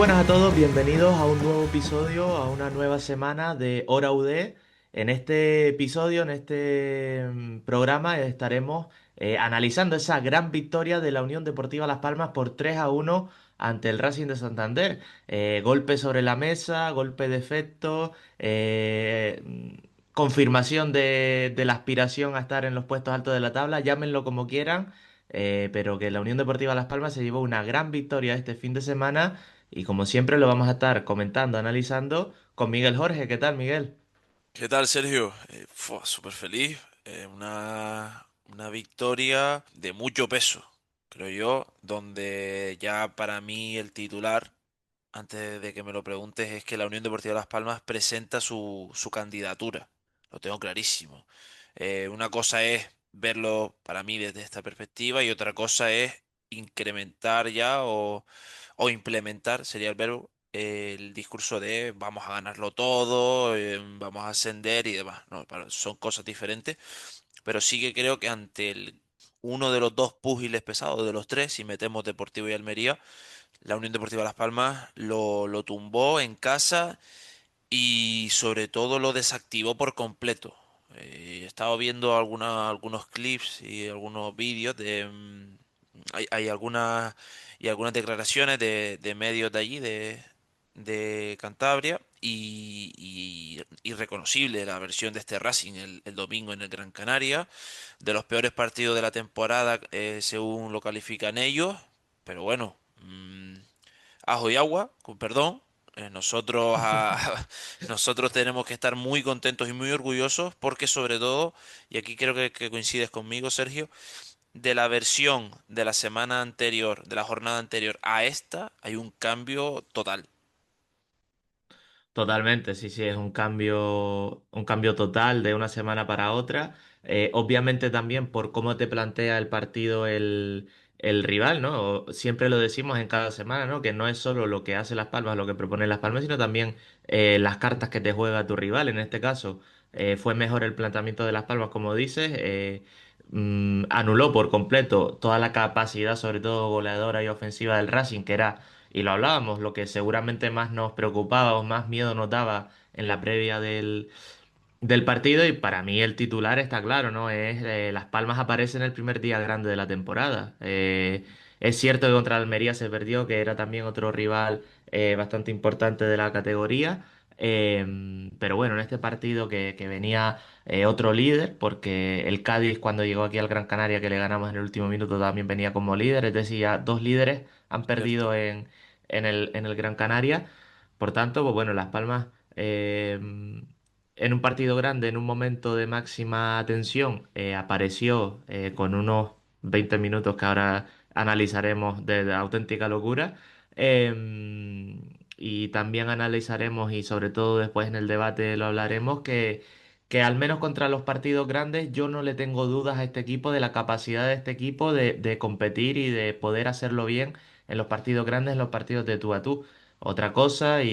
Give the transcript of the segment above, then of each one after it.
buenas a todos, bienvenidos a un nuevo episodio, a una nueva semana de Hora UD. En este episodio, en este programa, estaremos analizando esa gran victoria de la Unión Deportiva Las Palmas por 3-1 ante el Racing de Santander. Golpe sobre la mesa, golpe de efecto, confirmación de la aspiración a estar en los puestos altos de la tabla, llámenlo como quieran. Pero que la Unión Deportiva Las Palmas se llevó una gran victoria este fin de semana y como siempre lo vamos a estar comentando, analizando con Miguel Jorge. ¿Qué tal, Miguel? ¿Qué tal, Sergio? Súper feliz. Una victoria de mucho peso, creo yo, donde ya para mí el titular, antes de que me lo preguntes, es que la Unión Deportiva Las Palmas presenta su candidatura. Lo tengo clarísimo. Una cosa es verlo para mí desde esta perspectiva y otra cosa es incrementar ya o implementar, sería el verbo, el discurso de vamos a ganarlo todo, vamos a ascender y demás. No, son cosas diferentes, pero sí que creo que ante uno de los dos púgiles pesados de los tres, si metemos Deportivo y Almería, la Unión Deportiva Las Palmas lo tumbó en casa y sobre todo lo desactivó por completo. He estado viendo algunos clips y algunos vídeos hay algunas declaraciones de medios de allí, de Cantabria, y irreconocible la versión de este Racing el domingo en el Gran Canaria, de los peores partidos de la temporada, según lo califican ellos, pero bueno, ajo y agua, con perdón. Nosotros tenemos que estar muy contentos y muy orgullosos porque sobre todo, y aquí creo que coincides conmigo, Sergio, de la versión de la semana anterior, de la jornada anterior a esta, hay un cambio total. Totalmente, sí, sí, es un cambio total de una semana para otra. Obviamente también por cómo te plantea el partido el rival, ¿no? Siempre lo decimos en cada semana, ¿no? Que no es solo lo que hace Las Palmas, lo que propone Las Palmas, sino también las cartas que te juega tu rival. En este caso, fue mejor el planteamiento de Las Palmas, como dices. Anuló por completo toda la capacidad, sobre todo goleadora y ofensiva del Racing, que era, y lo hablábamos, lo que seguramente más nos preocupaba o más miedo nos daba en la previa del partido. Y para mí el titular está claro, ¿no? Es Las Palmas aparece en el primer día grande de la temporada. Es cierto que contra Almería se perdió, que era también otro rival bastante importante de la categoría. Pero bueno, en este partido que venía otro líder, porque el Cádiz cuando llegó aquí al Gran Canaria, que le ganamos en el último minuto, también venía como líder. Es decir, ya dos líderes han perdido Cierto. en el Gran Canaria. Por tanto, pues bueno, Las Palmas en un partido grande, en un momento de máxima tensión, apareció con unos 20 minutos que ahora analizaremos de auténtica locura. Y también analizaremos, y sobre todo después en el debate lo hablaremos, que al menos contra los partidos grandes yo no le tengo dudas a este equipo de la capacidad de este equipo de competir y de poder hacerlo bien en los partidos grandes, en los partidos de tú a tú. Otra cosa y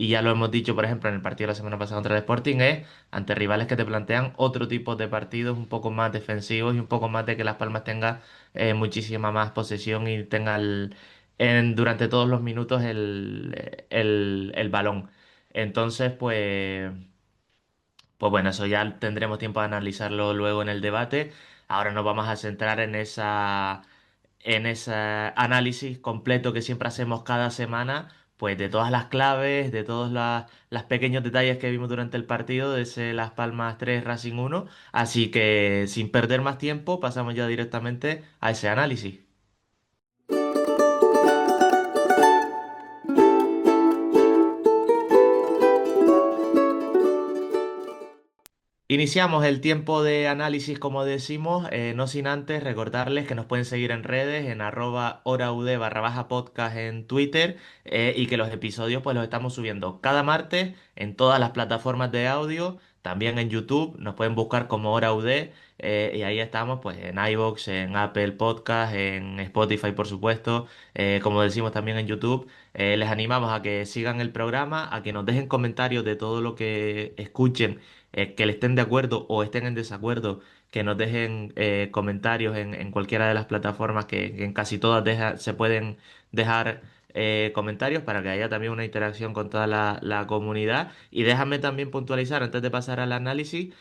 ya lo hemos dicho, por ejemplo, en el partido de la semana pasada contra el Sporting, es ante rivales que te plantean otro tipo de partidos un poco más defensivos y un poco más de que Las Palmas tenga muchísima más posesión y tenga durante todos los minutos el balón. Entonces, pues bueno, eso ya tendremos tiempo de analizarlo luego en el debate. Ahora nos vamos a centrar en ese análisis completo que siempre hacemos cada semana, pues de todas las claves, de todos los pequeños detalles que vimos durante el partido de ese Las Palmas 3 Racing 1. Así que sin perder más tiempo, pasamos ya directamente a ese análisis. Iniciamos el tiempo de análisis, como decimos, no sin antes recordarles que nos pueden seguir en redes, en @horaud_podcast en Twitter, y que los episodios pues los estamos subiendo cada martes en todas las plataformas de audio, también en YouTube, nos pueden buscar como Hora UD, y ahí estamos pues en iVoox, en Apple Podcast, en Spotify por supuesto, como decimos también en YouTube. Les animamos a que sigan el programa, a que nos dejen comentarios de todo lo que escuchen, que le estén de acuerdo o estén en desacuerdo, que nos dejen comentarios en cualquiera de las plataformas que en casi todas se pueden dejar comentarios para que haya también una interacción con toda la comunidad. Y déjame también puntualizar, antes de pasar al análisis,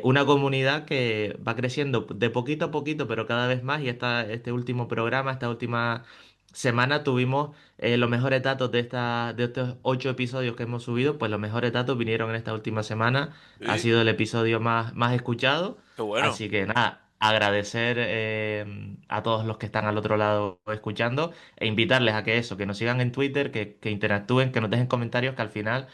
una comunidad que va creciendo de poquito a poquito, pero cada vez más. Y este último programa, esta última semana tuvimos los mejores datos de estos 8 episodios que hemos subido, pues los mejores datos vinieron en esta última semana. Ha Sí, sido el episodio más escuchado. qué bueno. Así que nada, agradecer a todos los que están al otro lado escuchando e invitarles a que eso, que nos sigan en Twitter, que interactúen, que nos dejen comentarios, que al final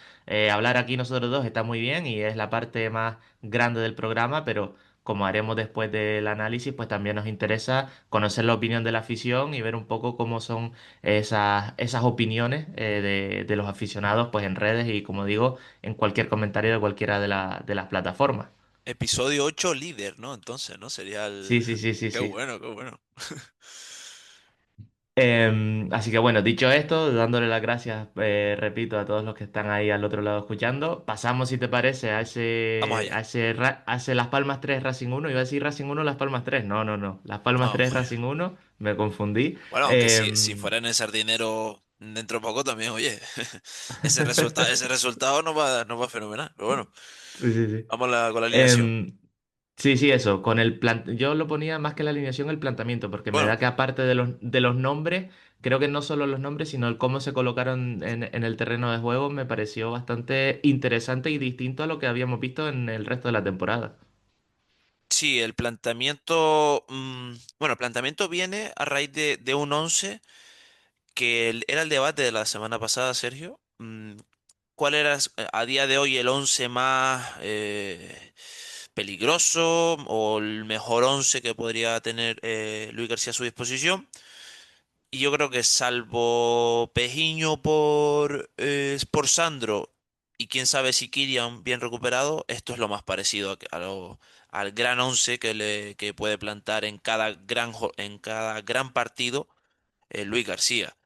hablar aquí nosotros dos está muy bien y es la parte más grande del programa, pero como haremos después del análisis, pues también nos interesa conocer la opinión de la afición y ver un poco cómo son esas opiniones de los aficionados pues en redes y como digo, en cualquier comentario de cualquiera de las plataformas. Episodio 8 líder, ¿no? Entonces, ¿no? Sería el... Sí, sí, sí, sí, Qué sí. bueno, qué bueno. Así que bueno, dicho esto, dándole las gracias, repito, a todos los que están ahí al otro lado escuchando, pasamos, si te parece, Vamos a allá. ese Las Palmas 3 Racing 1. Iba a decir Racing 1 Las Palmas 3. No, no, no. Las Palmas Vamos 3 allá. Racing 1. Me confundí. Bueno, aunque si Em, fuera en el sardinero dentro de poco también, oye, ese resultado nos va fenomenal. Pero bueno, Sí, sí, sí. vamos con la alineación. Em, Sí, sí, eso. Yo lo ponía más que la alineación el planteamiento, porque me Bueno, da que aparte de los nombres, creo que no solo los nombres, sino el cómo se colocaron en el terreno de juego, me pareció bastante interesante y distinto a lo que habíamos visto en el resto de la temporada. sí, el planteamiento, bueno, el planteamiento viene a raíz de un 11 que era el debate de la semana pasada, Sergio. ¿Cuál era a día de hoy el 11 más peligroso o el mejor 11 que podría tener Luis García a su disposición? Y yo creo que salvo Pejiño por Sandro y quién sabe si Kirian bien recuperado, esto es lo más parecido al gran 11 que puede plantar en cada gran partido Luis García.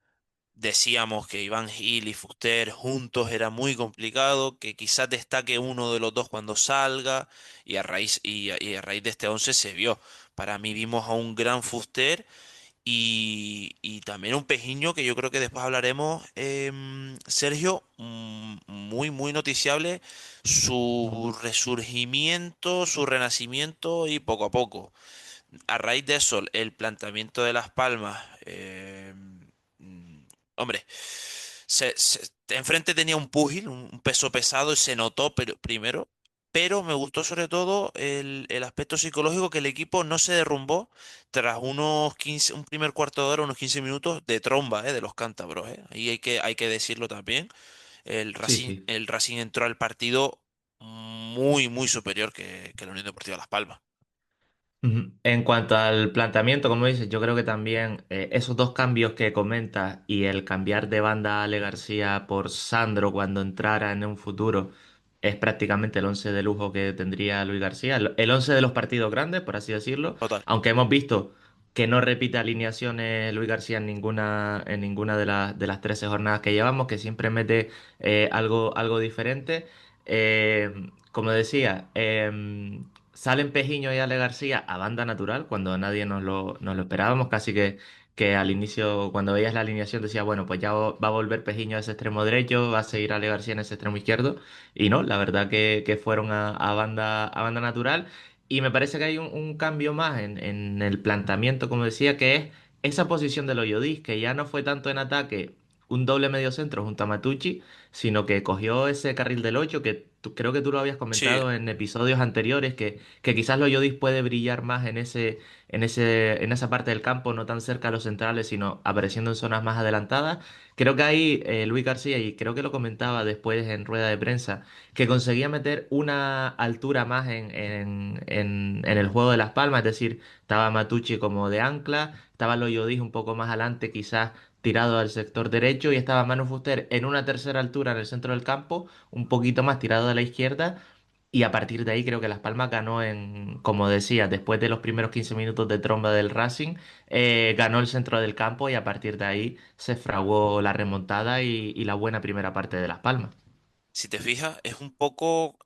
Decíamos que Iván Gil y Fuster juntos era muy complicado, que quizás destaque uno de los dos cuando salga, y a raíz de este 11 se vio. Para mí vimos a un gran Fuster y también un Pejiño que yo creo que después hablaremos, Sergio, muy, muy noticiable su resurgimiento, su renacimiento y poco a poco. A raíz de eso, el planteamiento de Las Palmas, mm, hombre, enfrente tenía un púgil, un peso pesado y se notó primero, pero me gustó sobre todo el aspecto psicológico que el equipo no se derrumbó tras unos 15, un primer cuarto de hora, unos 15 minutos de tromba, de los cántabros, Ahí hay que decirlo también. Sí, sí. El Racing entró al partido muy, muy superior que la Unión Deportiva Las Palmas. Ujú. En cuanto al planteamiento, como dices, yo creo que también esos dos cambios que comentas y el cambiar de banda a Ale García por Sandro cuando entrara en un futuro es prácticamente el 11 de lujo que tendría Luis García, el 11 de los partidos grandes, por así decirlo, Total. aunque hemos visto que no repite alineaciones Luis García en ninguna de las 13 jornadas que llevamos, que siempre mete algo diferente. Como decía, salen Pejiño y Ale García a banda natural cuando nadie nos lo esperábamos, casi que al inicio, cuando veías la alineación, decía, bueno, pues ya va a volver Pejiño a ese extremo derecho, va a seguir Ale García en ese extremo izquierdo, y no, la verdad que fueron a banda natural, y me parece que hay un cambio más en el planteamiento, como decía, que es esa posición de Loyodis, que ya no fue tanto en ataque un doble medio centro junto a Matucci, sino que cogió ese carril del 8 que creo que tú lo habías Sí, comentado en episodios anteriores, que quizás Loyodis puede brillar más en esa parte del campo, no tan cerca a los centrales, sino apareciendo en zonas más adelantadas. Creo que ahí Luis García, y creo que lo comentaba después en rueda de prensa, que conseguía meter una altura más en el juego de Las Palmas, es decir, estaba Matucci como de ancla, estaba Loyodis un poco más adelante, quizás tirado al sector derecho, y estaba Manu Fuster en una tercera altura en el centro del campo, un poquito más tirado a la izquierda, y a partir de ahí creo que Las Palmas ganó como decía, después de los primeros 15 minutos de tromba del Racing, ganó el centro del campo y a partir de ahí se fraguó la remontada y la buena primera parte de Las Palmas. si te fijas, es un poco,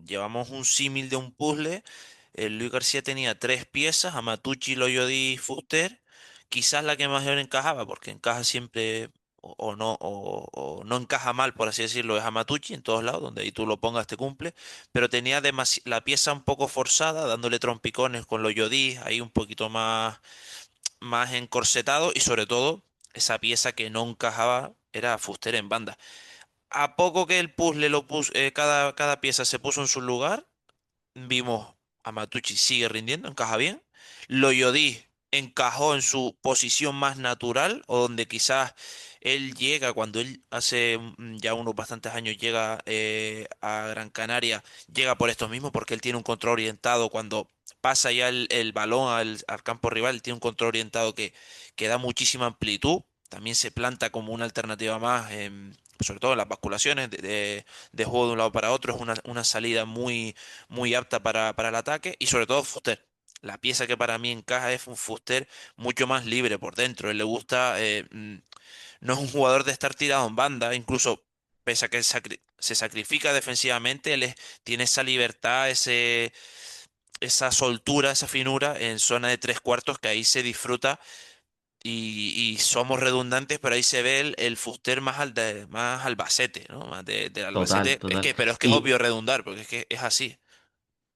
llevamos un símil de un puzzle. Luis García tenía tres piezas, Amatucci, Loyodi y Fuster. Quizás la que mejor encajaba, porque encaja siempre, o no encaja mal, por así decirlo, es Amatucci en todos lados, donde ahí tú lo pongas te cumple, pero tenía la pieza un poco forzada, dándole trompicones con los Yodis, ahí un poquito más encorsetado y sobre todo esa pieza que no encajaba era Fuster en banda. A poco que el puzzle cada pieza se puso en su lugar, vimos a Matucci sigue rindiendo, encaja bien. Loyodí encajó en su posición más natural, o donde quizás él llega, cuando él hace ya unos bastantes años llega a Gran Canaria, llega por estos mismos, porque él tiene un control orientado cuando pasa ya el balón al campo rival, tiene un control orientado que da muchísima amplitud. También se planta como una alternativa más, sobre todo en las basculaciones de juego de un lado para otro. Es una salida muy apta para el ataque y sobre todo Fuster. La pieza que para mí encaja es un Fuster mucho más libre por dentro. Él le gusta, no es un jugador de estar tirado en banda, incluso pese a que se sacrifica defensivamente, tiene esa libertad, esa soltura, esa finura en zona de tres cuartos que ahí se disfruta y somos redundantes, pero ahí se ve el Fuster más Albacete, ¿no? Más del Total, Albacete. total. Pero es que es obvio Y, redundar, porque es que es así.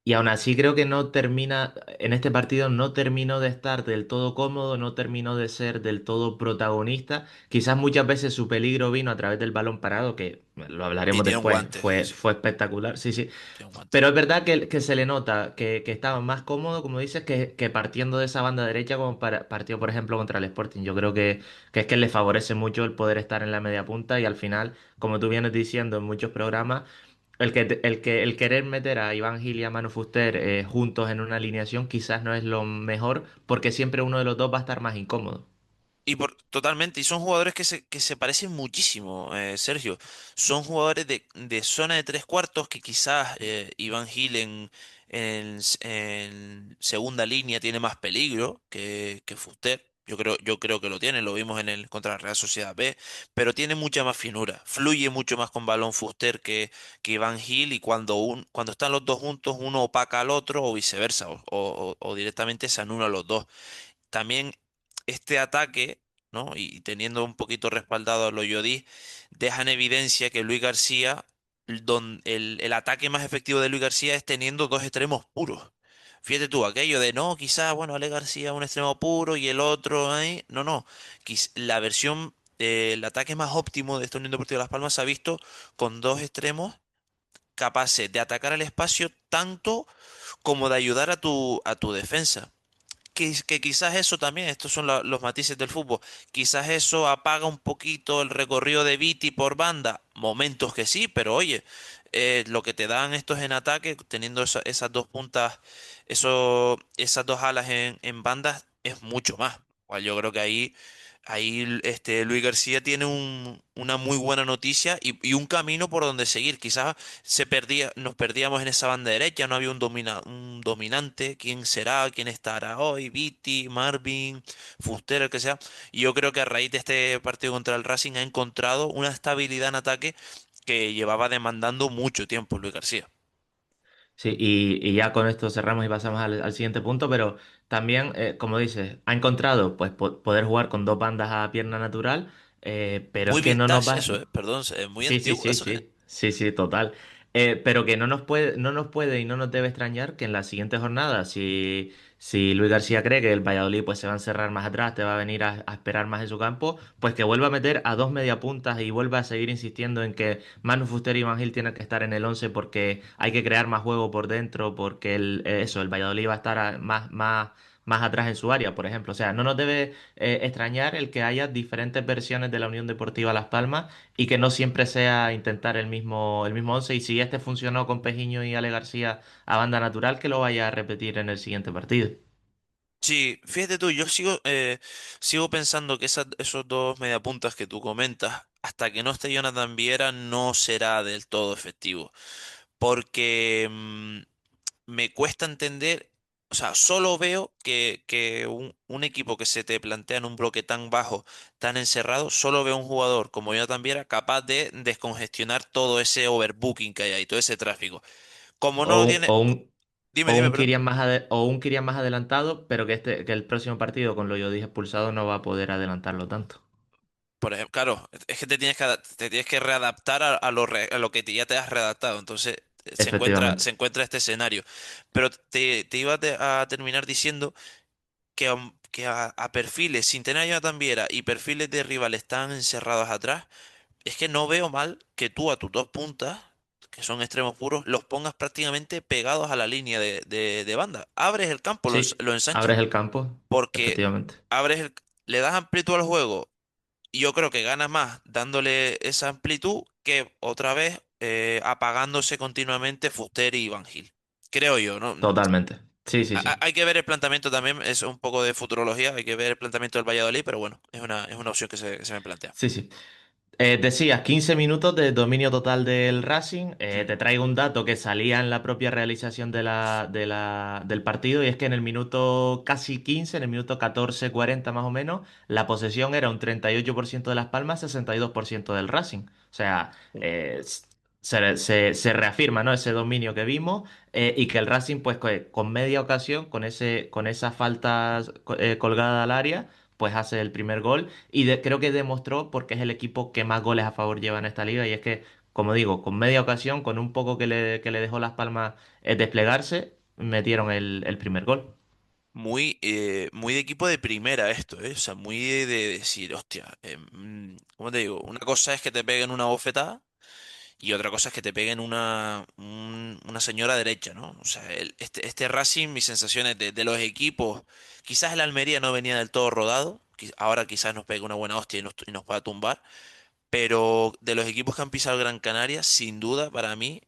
Y aún así creo que no termina, en este partido no terminó de estar del todo cómodo, no terminó de ser del todo protagonista. Quizás muchas veces su peligro vino a través del balón parado, que lo Y hablaremos tiene un después, guante, fue, sí, fue espectacular, sí, sí. tiene un guante. Pero es verdad que se le nota que estaba más cómodo, como dices, que partiendo de esa banda derecha como partió, por ejemplo, contra el Sporting. Yo creo que es que le favorece mucho el poder estar en la media punta y al final, como tú vienes diciendo en muchos programas, el querer meter a Iván Gil y a Manu Fuster juntos en una alineación quizás no es lo mejor porque siempre uno de los dos va a estar más incómodo. Totalmente, y son jugadores que se parecen muchísimo, Sergio. Son jugadores de zona de tres cuartos que quizás Iván Gil en segunda línea tiene más peligro que Fuster. Yo creo que lo tiene, lo vimos contra la Real Sociedad B, pero tiene mucha más finura. Fluye mucho más con balón Fuster que Iván Gil, y cuando están los dos juntos, uno opaca al otro o viceversa, o directamente se anula a los dos. También este ataque, ¿no? Y teniendo un poquito respaldado a los Yodí, deja en evidencia que Luis García, el ataque más efectivo de Luis García es teniendo dos extremos puros. Fíjate tú, aquello de no, quizás, bueno, Ale García un extremo puro y el otro ahí. No, no. La versión, el ataque más óptimo de esta Unión Deportiva Las Palmas se ha visto con dos extremos capaces de atacar el espacio tanto como de ayudar a tu defensa. Que quizás eso también, estos son los matices del fútbol, quizás eso apaga un poquito el recorrido de Viti por banda, momentos que sí, pero oye, lo que te dan estos en ataque, teniendo esas dos puntas, esas dos alas en bandas, es mucho más. Cual yo creo que ahí Luis García tiene una muy buena noticia y un camino por donde seguir. Quizás nos perdíamos en esa banda derecha, no había un dominante. ¿Quién será? ¿Quién estará hoy? Viti, Marvin, Fuster, el que sea. Y yo creo que a raíz de este partido contra el Racing ha encontrado una estabilidad en ataque que llevaba demandando mucho tiempo Luis García. Sí, y ya con esto cerramos y pasamos al siguiente punto, pero también, como dices, ha encontrado pues poder jugar con dos bandas a pierna natural, pero es Muy que no nos vintage va. eso, perdón, es muy Sí, sí, antiguo sí, eso, sí, sí, sí, total. Pero que no nos puede y no nos debe extrañar que en la siguiente jornada, si Luis García cree que el Valladolid pues se va a encerrar más atrás, te va a venir a esperar más en su campo, pues que vuelva a meter a dos mediapuntas y vuelva a seguir insistiendo en que Manu Fuster y Van Gil tienen que estar en el 11 porque hay que crear más juego por dentro, porque el Valladolid va a estar más atrás en su área, por ejemplo. O sea, no nos debe extrañar el que haya diferentes versiones de la Unión Deportiva Las Palmas y que no siempre sea intentar el mismo once. Y si este funcionó con Pejiño y Ale García a banda natural, que lo vaya a repetir en el siguiente partido. Sí, fíjate tú, yo sigo pensando que esos dos mediapuntas que tú comentas, hasta que no esté Jonathan Viera, no será del todo efectivo. Porque me cuesta entender, o sea, solo veo que un equipo que se te plantea en un bloque tan bajo, tan encerrado, solo veo un jugador como Jonathan Viera capaz de descongestionar todo ese overbooking que hay ahí, todo ese tráfico. Como no O lo un, tiene. o un, Dime, o dime, un perdón. Kylian más adelantado, pero que el próximo partido con lo yo dije expulsado no va a poder adelantarlo tanto. por ejemplo, claro, es que te tienes que readaptar a lo que ya te has readaptado. Entonces Efectivamente. se encuentra este escenario. Pero te iba a terminar diciendo que, a perfiles, sin tener a Jonathan Viera y perfiles de rivales tan encerrados atrás, es que no veo mal que tú a tus dos puntas, que son extremos puros, los pongas prácticamente pegados a la línea de banda. Abres el campo, Sí, lo ensanchas, abres el campo, porque efectivamente. abres le das amplitud al juego y yo creo que ganas más dándole esa amplitud que otra vez apagándose continuamente Fuster y Van Gil. Creo yo, ¿no? Totalmente. Sí, sí, sí. Hay que ver el planteamiento también, es un poco de futurología, hay que ver el planteamiento del Valladolid, pero bueno, es una opción que se me plantea. Sí, sí. Decías 15 minutos de dominio total del Racing. Hmm. Te traigo un dato que salía en la propia realización del partido y es que en el minuto casi 15, en el minuto 14:40 más o menos, la posesión era un 38% de Las Palmas, 62% del Racing. O sea, se reafirma, ¿no? Ese dominio que vimos y que el Racing, pues con media ocasión, con esas faltas colgadas al área, pues hace el primer gol. Y creo que demostró porque es el equipo que más goles a favor lleva en esta liga. Y es que, como digo, con media ocasión, con un poco que le dejó Las Palmas desplegarse, metieron el primer gol. Muy de equipo de primera esto, ¿eh? O sea, muy de decir, hostia, ¿cómo te digo? Una cosa es que te peguen una bofetada y otra cosa es que te peguen una señora derecha, ¿no? O sea, este Racing, mis sensaciones de los equipos, quizás el Almería no venía del todo rodado, ahora quizás nos pegue una buena hostia y nos pueda tumbar, pero de los equipos que han pisado Gran Canaria, sin duda, para mí,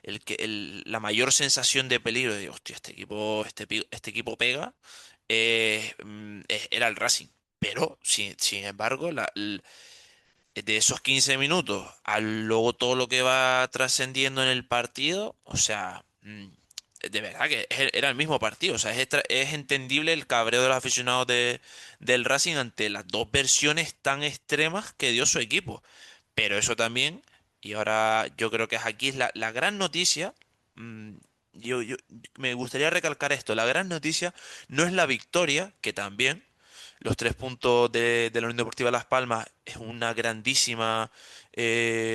la mayor sensación de peligro de, hostia, este equipo pega, era el Racing. Pero, sin embargo, de esos 15 minutos a luego todo lo que va trascendiendo en el partido, o sea, de verdad que era el mismo partido. O sea, es entendible el cabreo de los aficionados del Racing ante las dos versiones tan extremas que dio su equipo. Pero eso también, y ahora yo creo que aquí es la gran noticia. mm, yo me gustaría recalcar esto, la gran noticia no es la victoria, que también, los 3 puntos de la Unión Deportiva Las Palmas es una grandísima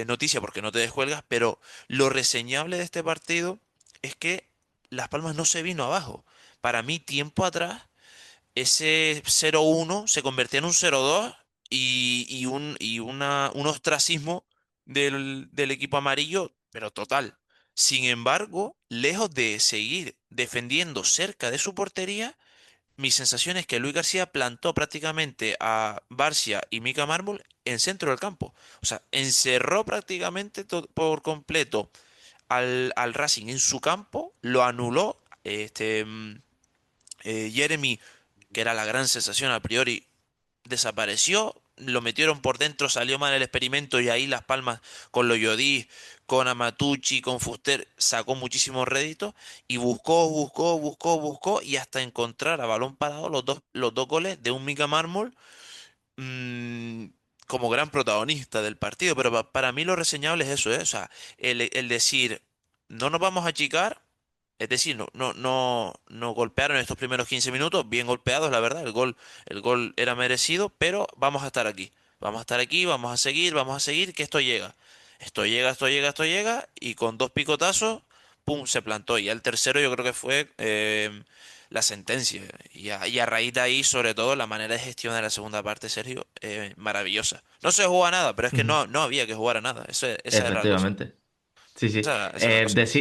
noticia porque no te descuelgas, pero lo reseñable de este partido es que Las Palmas no se vino abajo. Para mí, tiempo atrás, ese 0-1 se convertía en un 0-2 un ostracismo del equipo amarillo, pero total. Sin embargo, lejos de seguir defendiendo cerca de su portería, mi sensación es que Luis García plantó prácticamente a Barcia y Mica Mármol en centro del campo. O sea, encerró prácticamente por completo al Racing en su campo, lo anuló. Jeremy, que era la gran sensación a priori, desapareció. Lo metieron por dentro, salió mal el experimento y ahí Las Palmas con Loyodí, con Amatucci, con Fuster, sacó muchísimos réditos y buscó y hasta encontrar a balón parado los dos goles de un Mika Mármol, mm, como gran protagonista del partido. Pero para mí lo reseñable es eso, ¿eh? O sea, el decir, no nos vamos a achicar, es decir, no golpearon estos primeros 15 minutos, bien golpeados, la verdad, el gol era merecido, pero vamos a estar aquí. Vamos a estar aquí, vamos a seguir, que esto llega. Esto llega, y con dos picotazos, pum, se plantó. Y el tercero yo creo que fue la sentencia. Y a raíz de ahí, sobre todo, la manera de gestionar la segunda parte, Sergio, maravillosa. No se jugó a nada, pero es que Ujú. no había que jugar a nada. Esa era la cosa. Efectivamente. Sí, sí. Esa era la cosa.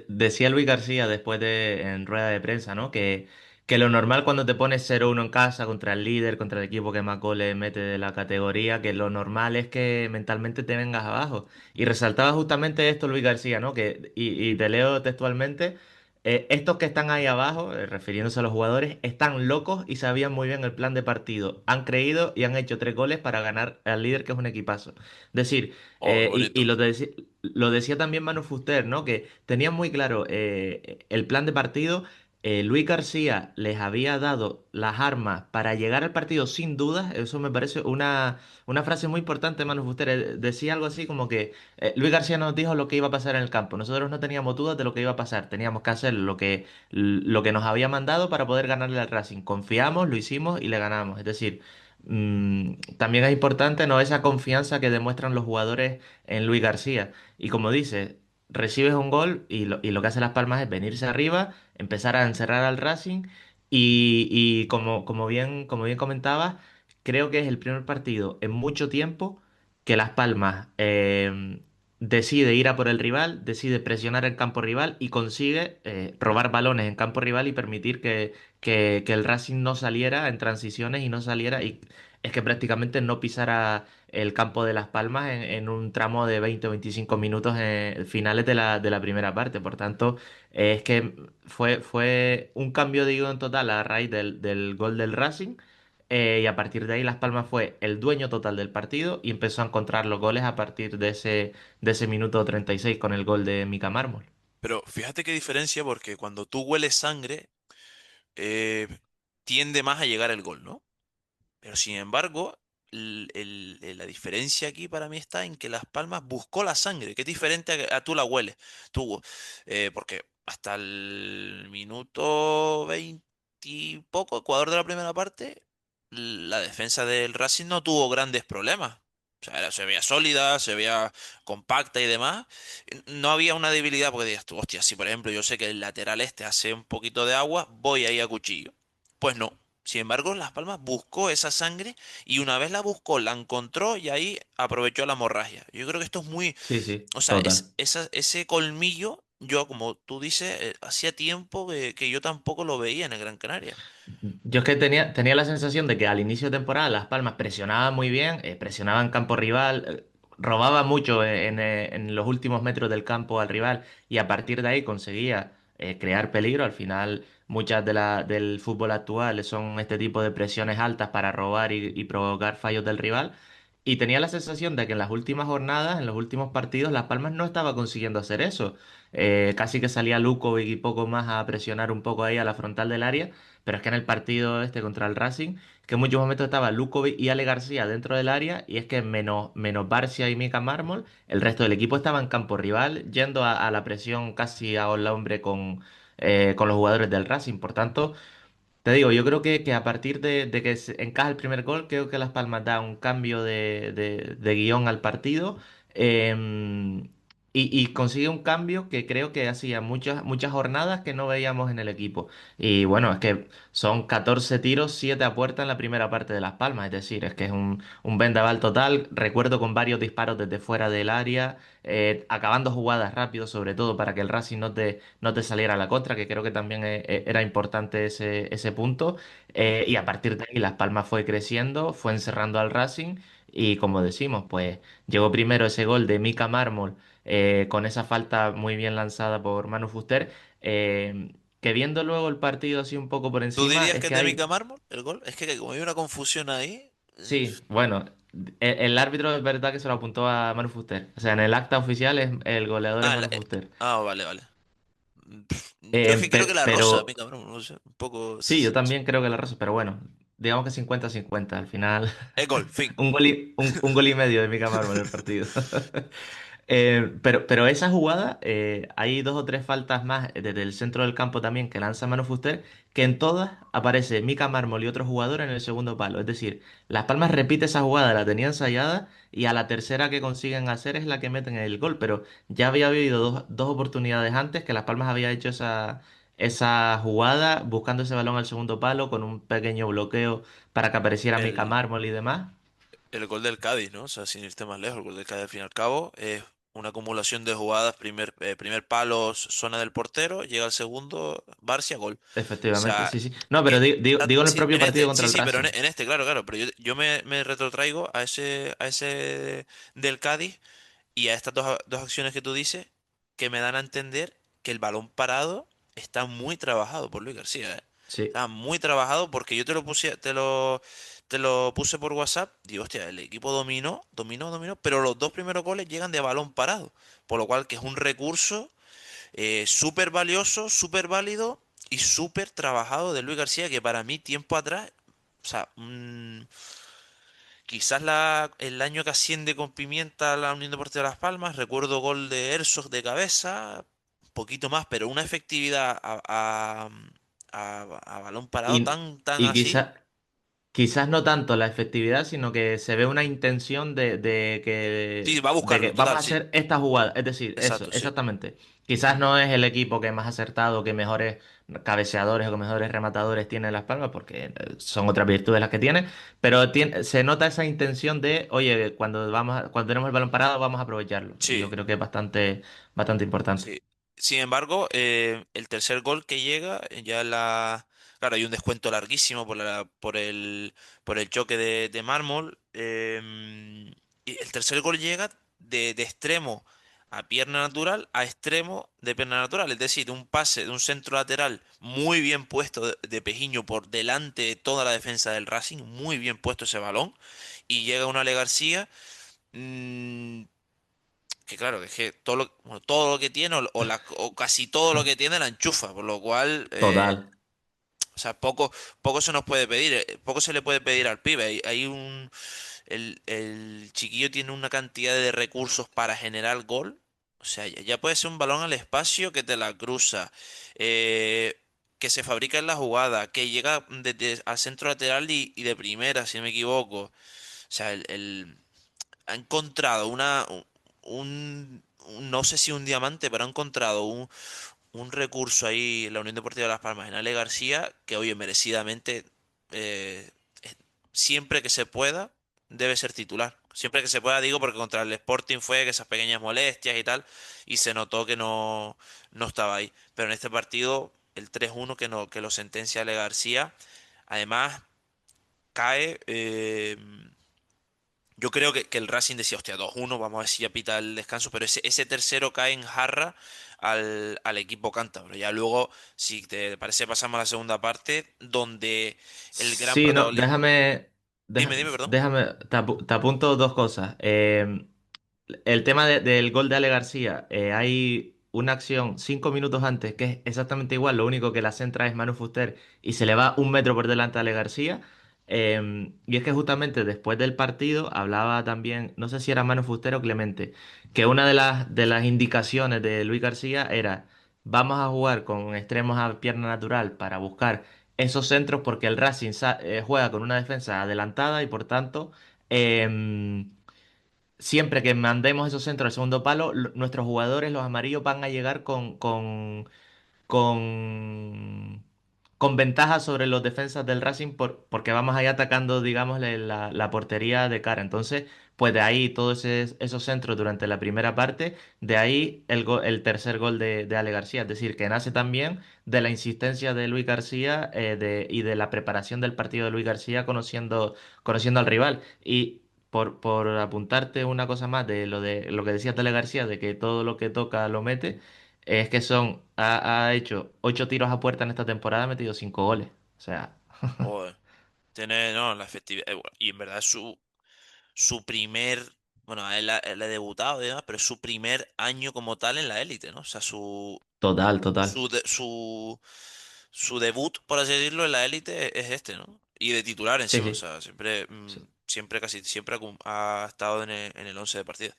Decía Luis García después en rueda de prensa, ¿no? Que lo normal cuando te pones 0-1 en casa contra el líder, contra el equipo que más goles mete de la categoría, que lo normal es que mentalmente te vengas abajo. Y resaltaba justamente esto Luis García, ¿no? Y te leo textualmente. Estos que están ahí abajo, refiriéndose a los jugadores, están locos y sabían muy bien el plan de partido. Han creído y han hecho 3 goles para ganar al líder, que es un equipazo. Es decir, Oh, qué y bonito. lo decía también Manu Fuster, ¿no? Que tenían muy claro el plan de partido. Luis García les había dado las armas para llegar al partido sin dudas. Eso me parece una frase muy importante, Manu Fuster. Decía algo así como que Luis García nos dijo lo que iba a pasar en el campo. Nosotros no teníamos dudas de lo que iba a pasar. Teníamos que hacer lo que nos había mandado para poder ganarle al Racing. Confiamos, lo hicimos y le ganamos. Es decir, también es importante, ¿no? Esa confianza que demuestran los jugadores en Luis García. Y como dices, recibes un gol y lo que hace Las Palmas es venirse arriba, empezar a encerrar al Racing y como bien comentabas, creo que es el primer partido en mucho tiempo que Las Palmas decide ir a por el rival, decide presionar el campo rival y consigue robar balones en campo rival y permitir que el Racing no saliera en transiciones y no saliera, y es que prácticamente no pisara el campo de Las Palmas en un tramo de 20 o 25 minutos finales de la primera parte. Por tanto, es que fue un cambio de guión total a raíz del gol del Racing. Y a partir de ahí Las Palmas fue el dueño total del partido y empezó a encontrar los goles a partir de ese minuto 36 con el gol de Mica Mármol. Pero fíjate qué diferencia, porque cuando tú hueles sangre, eh, tiende más a llegar el gol, ¿no? Pero sin embargo, la diferencia aquí para mí está en que Las Palmas buscó la sangre, que es diferente a tú la hueles. Tú, porque hasta el minuto 20 y poco, Ecuador de la primera parte, la defensa del Racing no tuvo grandes problemas. O sea, se veía sólida, se veía compacta y demás. No había una debilidad porque digas tú, hostia, si por ejemplo yo sé que el lateral este hace un poquito de agua, voy ahí a cuchillo. Pues no. Sin embargo, Las Palmas buscó esa sangre y una vez la buscó, la encontró y ahí aprovechó la hemorragia. Yo creo que esto es muy, Sí, sí, o sea, total. ese colmillo, yo como tú dices, hacía tiempo que yo tampoco lo veía en el Gran Canaria. Yo es que tenía la sensación de que al inicio de temporada Las Palmas presionaba muy bien, presionaba en campo rival, robaba mucho en los últimos metros del campo al rival y a partir de ahí conseguía crear peligro. Al final, muchas del fútbol actual son este tipo de presiones altas para robar y provocar fallos del rival. Y tenía la sensación de que en las últimas jornadas, en los últimos partidos, Las Palmas no estaba consiguiendo hacer eso. Casi que salía Lukovic y poco más a presionar un poco ahí a la frontal del área. Pero es que en el partido este contra el Racing, que en muchos momentos estaba Lukovic y Ale García dentro del área, y es que menos Barcia y Mika Mármol, el resto del equipo estaba en campo rival, yendo a la presión casi a un hombre con los jugadores del Racing. Por tanto, te digo, yo creo que a partir de que se encaja el primer gol, creo que Las Palmas da un cambio de guión al partido y consigue un cambio que creo que hacía muchas jornadas que no veíamos en el equipo. Y bueno, es que son 14 tiros, 7 a puerta en la primera parte de Las Palmas, es decir, es que es un vendaval total. Recuerdo con varios disparos desde fuera del área, acabando jugadas rápido, sobre todo para que el Racing no te saliera a la contra, que creo que también era importante ese punto. Y a partir de ahí Las Palmas fue creciendo, fue encerrando al Racing y como decimos, pues llegó primero ese gol de Mika Mármol con esa falta muy bien lanzada por Manu Fuster. Que viendo luego el partido así un poco por ¿Tú encima, dirías es que es que de hay, Mica Mármol el gol? Es que como hay una confusión ahí. sí, bueno, el árbitro es verdad que se lo apuntó a Manu Fuster. O sea, en el acta oficial el goleador es Ah, Manu Fuster. vale, vale. Yo es que creo que la rosa, Pero Mica Mármol, no sé, un poco. sí, yo también creo que la raza, pero bueno, digamos que 50-50 al final. Es gol, fin. Un gol y medio de Mika Mármol en el partido. Pero esa jugada, hay dos o tres faltas más desde el centro del campo también que lanza Manu Fuster, que en todas aparece Mika Mármol y otro jugador en el segundo palo. Es decir, Las Palmas repite esa jugada, la tenía ensayada, y a la tercera que consiguen hacer es la que meten el gol. Pero ya había habido dos oportunidades antes que Las Palmas había hecho esa jugada, buscando ese balón al segundo palo con un pequeño bloqueo para que apareciera Mika El, Mármol y demás. el gol del Cádiz, ¿no? O sea, sin irte más lejos, el gol del Cádiz al fin y al cabo es una acumulación de jugadas, primer palo, zona del portero, llega al segundo, Barcia, gol. O Efectivamente, sea, sí, sí. No, pero que digo en el sí, propio partido contra sí, el sí, pero Racing. en este, claro, claro, pero yo me retrotraigo a ese del Cádiz y a estas dos acciones que tú dices que me dan a entender que el balón parado está muy trabajado por Luis García, ¿eh? Sí, Está muy trabajado porque yo te lo puse por WhatsApp. Digo, hostia, el equipo dominó, pero los dos primeros goles llegan de balón parado. Por lo cual que es un recurso súper valioso, súper válido y súper trabajado de Luis García que para mí tiempo atrás, o sea, quizás el año que asciende con Pimienta a la Unión Deportiva Las Palmas, recuerdo gol de Herzog de cabeza, un poquito más, pero una efectividad a balón parado y, tan y así. quizás no tanto la efectividad, sino que se ve una intención Sí, va a de que buscarlo, vamos total, a sí. hacer esta jugada. Es decir, eso, Exacto, sí. exactamente. Quizás no es el equipo que más acertado, que mejores cabeceadores o que mejores rematadores tiene en Las Palmas, porque son otras virtudes las que tiene, pero se nota esa intención de, oye, cuando tenemos el balón parado, vamos a aprovecharlo. Y yo Sí, creo que es bastante importante. sí. Sin embargo, el tercer gol que llega, ya la... Claro, hay un descuento larguísimo por el choque de mármol. Y el tercer gol llega de extremo a pierna natural a extremo de pierna natural. Es decir, de un pase de un centro lateral muy bien puesto de Pejiño por delante de toda la defensa del Racing. Muy bien puesto ese balón. Y llega una Ale García. mm, que claro, que es que bueno, todo lo que tiene, o casi todo lo que tiene, la enchufa, por lo cual, Total. o sea, poco se nos puede pedir, poco se le puede pedir al pibe. El chiquillo tiene una cantidad de recursos para generar gol. O sea, ya puede ser un balón al espacio que te la cruza, eh, que se fabrica en la jugada, que llega desde al centro lateral y de primera, si no me equivoco. O sea, ha encontrado no sé si un diamante, pero ha encontrado un recurso ahí en la Unión Deportiva de Las Palmas, en Ale García, que oye, merecidamente, eh, siempre que se pueda, debe ser titular. Siempre que se pueda, digo, porque contra el Sporting fue que esas pequeñas molestias y tal, y se notó que no estaba ahí. Pero en este partido, el 3-1 que, no, que lo sentencia Ale García, además cae. Yo creo que el Racing decía, hostia, 2-1 vamos a ver si ya pita el descanso, pero ese tercero cae en jarra al equipo cántabro. Ya luego, si te parece, pasamos a la segunda parte, donde el gran Sí, no, protagonista... Dime, perdón. te apunto dos cosas. El tema del gol de Ale García, hay una acción 5 minutos antes que es exactamente igual, lo único que la centra es Manu Fuster y se le va un metro por delante a Ale García. Y es que justamente después del partido hablaba también, no sé si era Manu Fuster o Clemente, que una de las indicaciones de Luis García era, vamos a jugar con extremos a pierna natural para buscar esos centros porque el Racing juega con una defensa adelantada y por tanto... em, siempre que mandemos esos centros al segundo palo, nuestros jugadores, los amarillos, van a llegar con, con ventaja sobre los defensas del Racing porque vamos ahí atacando, digámosle, la portería de cara. Entonces, pues de ahí todos esos centros durante la primera parte, de ahí el tercer gol de Ale García. Es decir, que nace también de la insistencia de Luis García y de la preparación del partido de Luis García conociendo al rival. Y por apuntarte una cosa más de lo que decía Tele García, de que todo lo que toca lo mete. Es que ha hecho 8 tiros a puerta en esta temporada, ha metido 5 goles. O sea, Joder, tiene, no, la efectividad. Bueno, y en verdad su primer, bueno, él ha debutado y demás, pero es su primer año como tal en la élite, ¿no? O sea, total, total. su, de- su, su debut, por así decirlo, en la élite es este, ¿no? Y de titular Sí, encima, o sí. sea, siempre, Sí. casi siempre ha estado en el 11 de partida.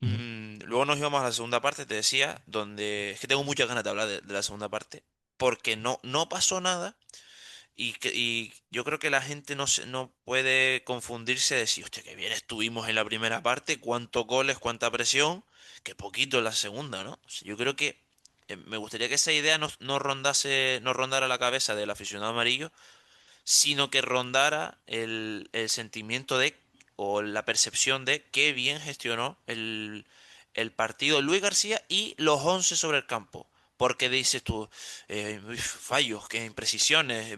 Ujú. Luego nos íbamos a la segunda parte, te decía, donde es que tengo muchas ganas de hablar de la segunda parte, porque no pasó nada. Y yo creo que la gente no puede confundirse de decir, hostia, qué bien estuvimos en la primera parte, cuántos goles, cuánta presión, qué poquito en la segunda, ¿no? O sea, yo creo que me gustaría que esa idea no rondara la cabeza del aficionado amarillo, sino que rondara el sentimiento de, o la percepción de qué bien gestionó el partido Luis García y los 11 sobre el campo. Porque dices tú, fallos, que imprecisiones,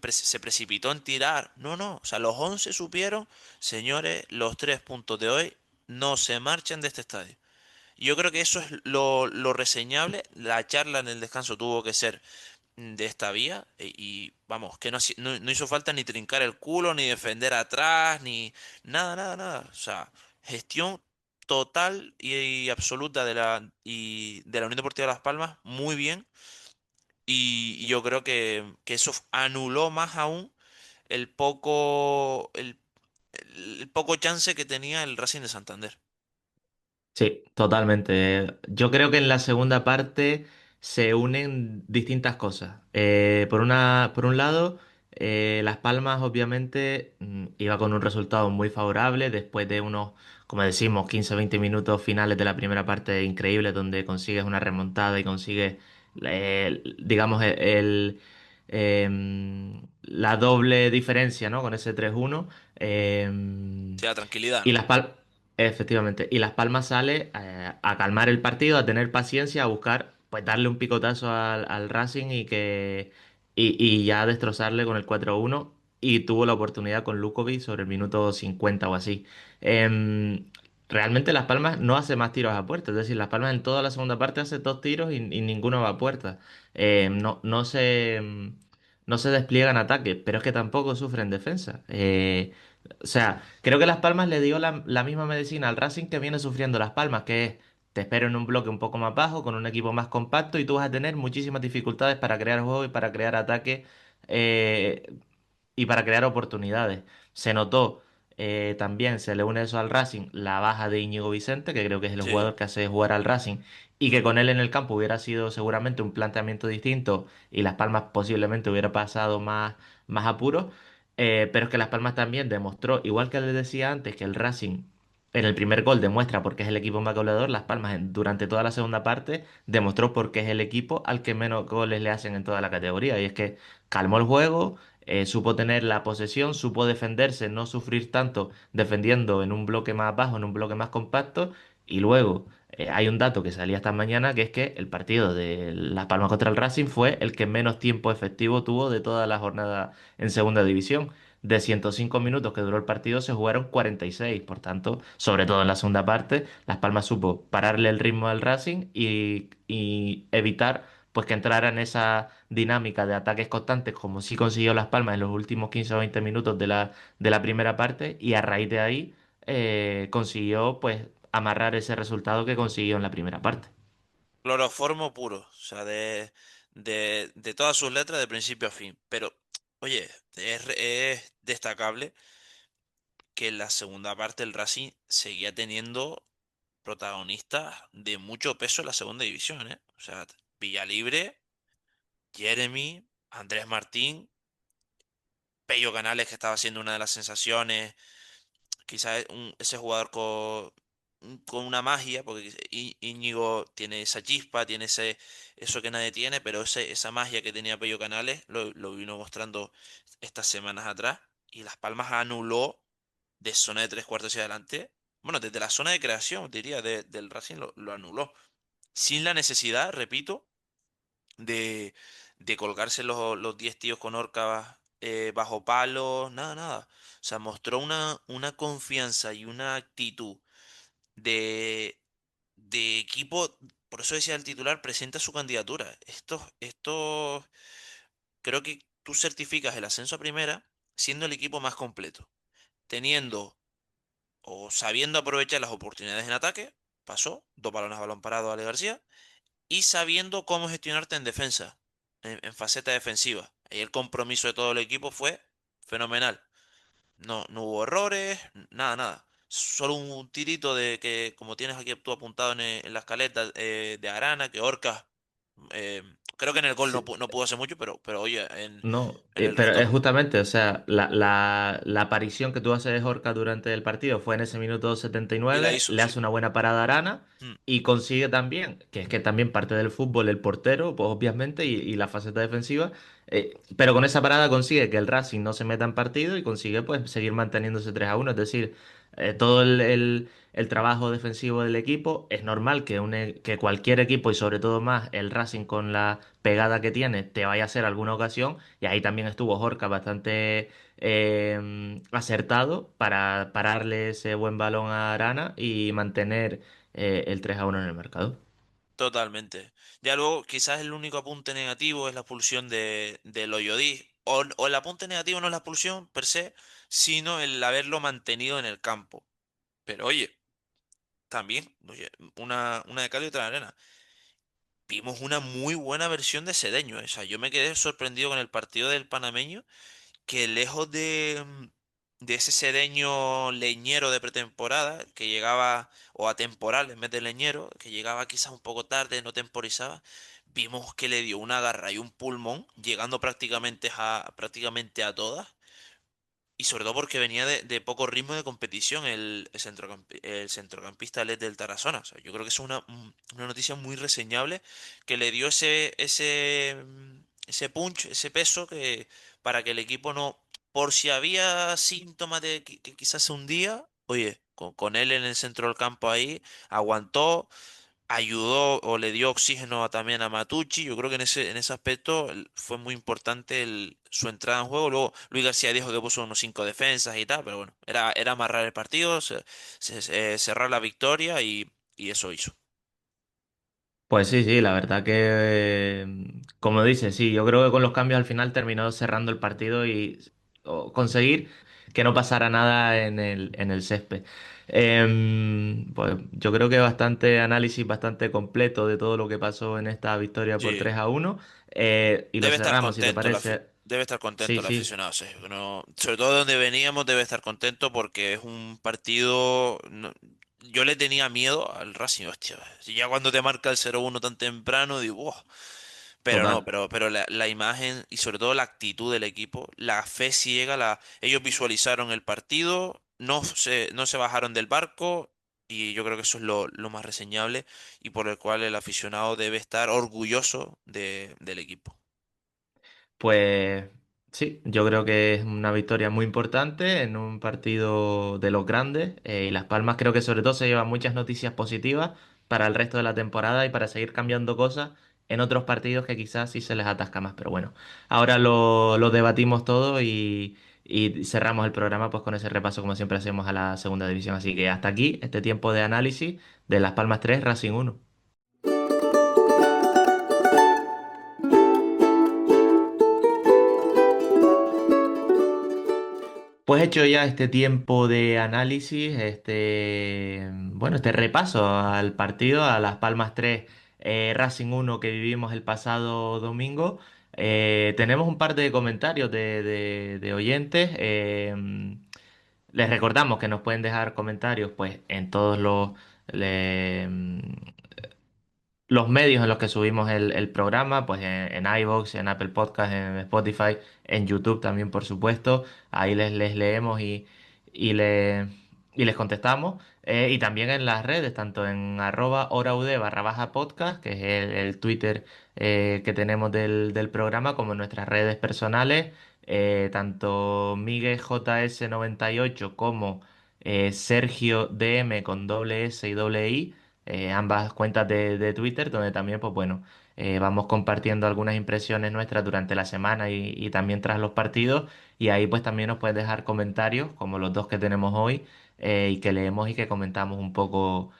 se precipitó en tirar. No, o sea, los 11 supieron, señores, los 3 puntos de hoy no se marchan de este estadio. Yo creo que eso es lo reseñable. La charla en el descanso tuvo que ser de esta vía y vamos, que no hizo falta ni trincar el culo, ni defender atrás, ni nada. O sea, gestión total y absoluta de la Unión Deportiva Las Palmas, muy bien. Y yo creo que eso anuló más aún el poco, el poco chance que tenía el Racing de Santander. Sí, totalmente. Yo creo que en la segunda parte se unen distintas cosas. Por un lado, Las Palmas obviamente iba con un resultado muy favorable después de unos, como decimos, 15-20 minutos finales de la primera parte increíbles donde consigues una remontada y consigues, digamos, la doble diferencia, ¿no? Con ese 3-1. Sí, la tranquilidad, Y ¿no? Las Palmas, efectivamente, y Las Palmas sale a calmar el partido, a tener paciencia, a buscar, pues darle un picotazo al Racing y ya destrozarle con el 4-1. Y tuvo la oportunidad con Lukovic sobre el minuto 50 o así. Em, Realmente Las Palmas no hace más tiros a puerta, es decir, Las Palmas en toda la segunda parte hace dos tiros y ninguno va a puerta. No se despliega en ataque, pero es que tampoco sufre en defensa. O sea, creo que Las Palmas le dio la misma medicina al Racing que viene sufriendo Las Palmas, que es, te espero en un bloque un poco más bajo, con un equipo más compacto y tú vas a tener muchísimas dificultades para crear juego y para crear ataque eh, y para crear oportunidades. Se notó también, se le une eso al Racing, la baja de Íñigo Vicente, que creo que es el Sí. jugador que hace jugar al Racing, y que con él en el campo hubiera sido seguramente un planteamiento distinto y Las Palmas posiblemente hubiera pasado más apuros. Pero es que Las Palmas también demostró, igual que les decía antes, que el Racing en el primer gol demuestra por qué es el equipo más goleador. Las Palmas durante toda la segunda parte demostró por qué es el equipo al que menos goles le hacen en toda la categoría. Y es que calmó el juego, supo tener la posesión, supo defenderse, no sufrir tanto defendiendo en un bloque más bajo, en un bloque más compacto. Y luego hay un dato que salía esta mañana, que es que el partido de Las Palmas contra el Racing fue el que menos tiempo efectivo tuvo de toda la jornada en segunda división. De 105 minutos que duró el partido, se jugaron 46. Por tanto, sobre todo en la segunda parte, Las Palmas supo pararle el ritmo al Racing y evitar pues que entrara en esa dinámica de ataques constantes, como sí consiguió Las Palmas en los últimos 15 o 20 minutos de la primera parte, y a raíz de ahí consiguió pues amarrar ese resultado que consiguió en la primera parte. Cloroformo puro, o sea, de todas sus letras de principio a fin. Pero, oye, es destacable que en la segunda parte el Racing seguía teniendo protagonistas de mucho peso en la segunda división, ¿eh? O sea, Villalibre, Jeremy, Andrés Martín, Pello Canales, que estaba siendo una de las sensaciones, quizás ese jugador con una magia, porque Íñigo tiene esa chispa, tiene eso que nadie tiene, pero esa magia que tenía Pello Canales lo vino mostrando estas semanas atrás, y Las Palmas anuló de zona de tres cuartos hacia adelante. Bueno, desde la zona de creación, diría, del Racing lo anuló. Sin la necesidad, repito, de, de colgarse los 10 tíos con orcas bajo palos, nada, nada. O sea, mostró una confianza y una actitud de, de equipo. Por eso decía el titular, presenta su candidatura. Creo que tú certificas el ascenso a primera siendo el equipo más completo, teniendo o sabiendo aprovechar las oportunidades en ataque, pasó, dos balones a balón parado a Ale García, y sabiendo cómo gestionarte en defensa, en faceta defensiva. Ahí el compromiso de todo el equipo fue fenomenal. No, no hubo errores, nada, nada. Solo un tirito de que, como tienes aquí tú apuntado en la escaleta de Arana, que Orcas, eh, creo que en el gol Sí. no pudo hacer mucho, pero oye, No, en el pero es resto, justamente, o sea, la aparición que tú haces de Jorca durante el partido fue en ese minuto y la 79, hizo, le sí. hace una buena parada a Arana Mm. y consigue también, que es que también parte del fútbol, el portero, pues obviamente, y la faceta defensiva, pero con esa parada consigue que el Racing no se meta en partido y consigue pues seguir manteniéndose 3-1, es decir, todo el trabajo defensivo del equipo, es normal que cualquier equipo y sobre todo más el Racing con la pegada que tiene te vaya a hacer alguna ocasión y ahí también estuvo Jorca bastante acertado para pararle ese buen balón a Arana y mantener el 3-1 en el marcador. Totalmente. Ya luego, quizás el único apunte negativo es la expulsión de Loyodí. O el apunte negativo no es la expulsión per se, sino el haberlo mantenido en el campo. Pero oye, también, oye, una de cal y otra de arena. Vimos una muy buena versión de Cedeño. O sea, yo me quedé sorprendido con el partido del panameño, que lejos de de ese Cedeño leñero de pretemporada, que llegaba, o a temporal en vez de leñero, que llegaba quizás un poco tarde, no temporizaba, vimos que le dio una garra y un pulmón, llegando prácticamente a todas. Y sobre todo porque venía de poco ritmo de competición el centrocampista LED del Tarazona. O sea, yo creo que es una noticia muy reseñable que le dio ese punch, ese peso para que el equipo no, por si había síntomas de que quizás se hundía, oye, con él en el centro del campo ahí, aguantó, ayudó o le dio oxígeno también a Matucci. Yo creo que en ese aspecto fue muy importante su entrada en juego. Luego Luis García dijo que puso unos 5 defensas y tal, pero bueno, era amarrar el partido, cerrar la victoria y eso hizo. Pues sí, sí, la verdad que, como dices, sí, yo creo que con los cambios al final terminó cerrando el partido y conseguir que no pasara nada en el césped. Pues yo creo que bastante análisis, bastante completo de todo lo que pasó en esta victoria por Sí, 3-1. Y lo debe estar cerramos, si te contento parece. debe estar Sí, contento el sí, aficionado, sí. Sobre todo de donde veníamos debe estar contento porque es un partido. Yo le tenía miedo al Racing, hostia. Si ya cuando te marca el 0-1 tan temprano, digo, "Buah". Pero no, total. pero la imagen y sobre todo la actitud del equipo, la fe ciega, ellos visualizaron el partido, no se bajaron del barco y yo creo que eso es lo más reseñable y por el cual el aficionado debe estar orgulloso del equipo. Pues sí, yo creo que es una victoria muy importante en un partido de los grandes, y Las Palmas creo que sobre todo se llevan muchas noticias positivas para el resto de la temporada y para seguir cambiando cosas en otros partidos que quizás sí se les atasca más. Pero bueno, ahora lo debatimos todo y cerramos el programa pues con ese repaso como siempre hacemos a la segunda división. Así que hasta aquí este tiempo de análisis de Las Palmas 3 Racing 1. Pues hecho ya este tiempo de análisis, bueno, este repaso al partido, a Las Palmas 3 Racing 1 que vivimos el pasado domingo, tenemos un par de comentarios de oyentes. Les recordamos que nos pueden dejar comentarios pues en todos le- los medios en los que subimos el programa, pues en iVoox, en Apple Podcast, en Spotify, en YouTube también, por supuesto. Ahí les leemos y, le- y les contestamos. Y también en las redes, tanto en @horaud_podcast, que es el Twitter que tenemos del programa, como en nuestras redes personales, tanto Miguel JS98 como Sergio DM con doble S y doble I, ambas cuentas de Twitter, donde también, pues bueno, vamos compartiendo algunas impresiones nuestras durante la semana y también tras los partidos. Y ahí pues también nos puedes dejar comentarios, como los dos que tenemos hoy, y que leemos y que comentamos un poco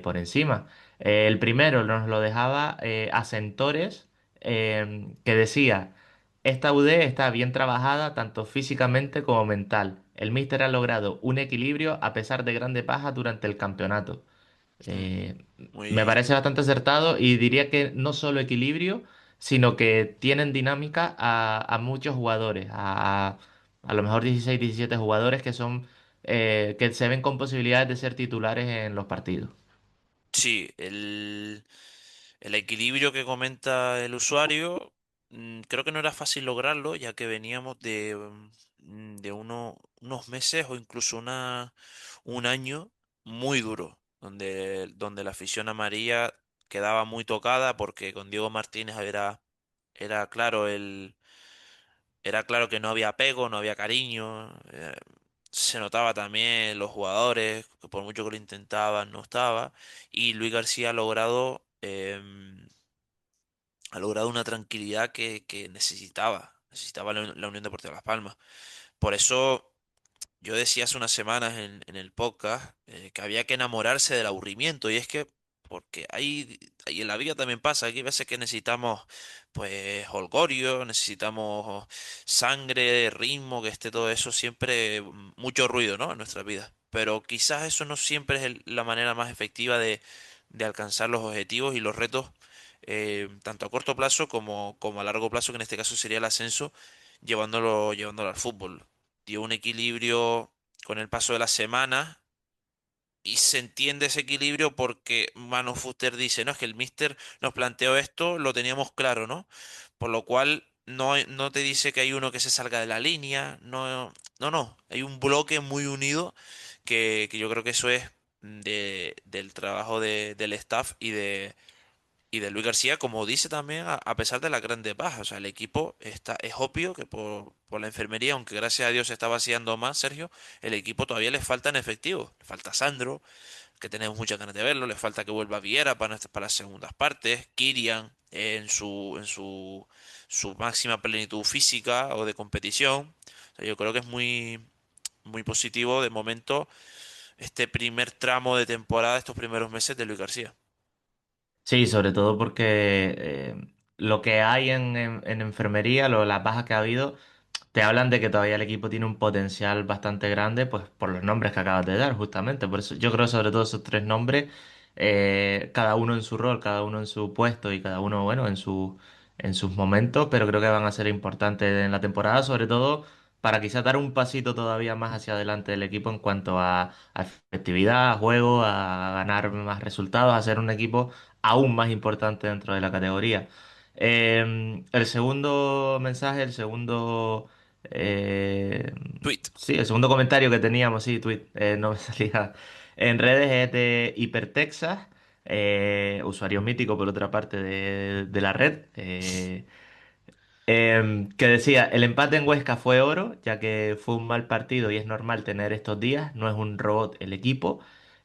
por encima. El primero nos lo dejaba Asentores, que decía, esta UD está bien trabajada tanto físicamente como mental. El míster ha logrado un equilibrio a pesar de grandes bajas durante el campeonato. Mm, Eh, Me Muy, parece bastante acertado y diría que no solo equilibrio, sino que tienen dinámica a muchos jugadores, a lo mejor 16 17 jugadores que son que se ven con posibilidades de ser titulares en los partidos. sí, el equilibrio que comenta el usuario, creo que no era fácil lograrlo, ya que veníamos de unos meses o incluso un año muy duro, donde la afición amarilla quedaba muy tocada porque con Diego Martínez era claro era claro que no había apego, no había cariño. Se notaba también los jugadores, que por mucho que lo intentaban, no estaba. Y Luis García ha logrado una tranquilidad que necesitaba la Unión Deportiva Las Palmas. Por eso yo decía hace unas semanas en el podcast que había que enamorarse del aburrimiento y es que porque ahí en la vida también pasa, hay veces que necesitamos pues holgorio, necesitamos sangre, ritmo, que esté todo eso siempre mucho ruido, ¿no? En nuestras vidas. Pero quizás eso no siempre es la manera más efectiva de alcanzar los objetivos y los retos, tanto a corto plazo como a largo plazo, que en este caso sería el ascenso, llevándolo al fútbol. dio un equilibrio con el paso de las semanas y se entiende ese equilibrio porque Manu Fuster dice, no, es que el Mister nos planteó esto, lo teníamos claro, ¿no? Por lo cual no te dice que hay uno que se salga de la línea, no, hay un bloque muy unido que yo creo que eso es del trabajo del staff y de Luis García, como dice también, a pesar de las grandes bajas. O sea, el equipo es obvio que por la enfermería, aunque gracias a Dios se está vaciando más, Sergio, el equipo todavía le faltan efectivos. Le falta Sandro, que tenemos muchas ganas de verlo, le falta que vuelva Viera para las segundas partes, Kirian en su máxima plenitud física o de competición. O sea, yo creo que es muy positivo de momento este primer tramo de temporada, estos primeros meses de Luis García. Sí, sobre todo porque lo que hay en enfermería, las bajas que ha habido, te hablan de que todavía el equipo tiene un potencial bastante grande, pues por los nombres que acabas de dar, justamente. Por eso yo creo sobre todo esos tres nombres, cada uno en su rol, cada uno en su puesto y cada uno, bueno, en sus momentos, pero creo que van a ser importantes en la temporada, sobre todo para quizá dar un pasito todavía más hacia adelante del equipo en cuanto a efectividad, a juego, a ganar más resultados, a ser un equipo aún más importante dentro de la categoría. El segundo mensaje, eh, Tweet. sí, el segundo comentario que teníamos, sí, tweet, no me salía en redes es de Hipertexas, usuario mítico por otra parte de la red, que decía, el empate en Huesca fue oro, ya que fue un mal partido y es normal tener estos días, no es un robot el equipo.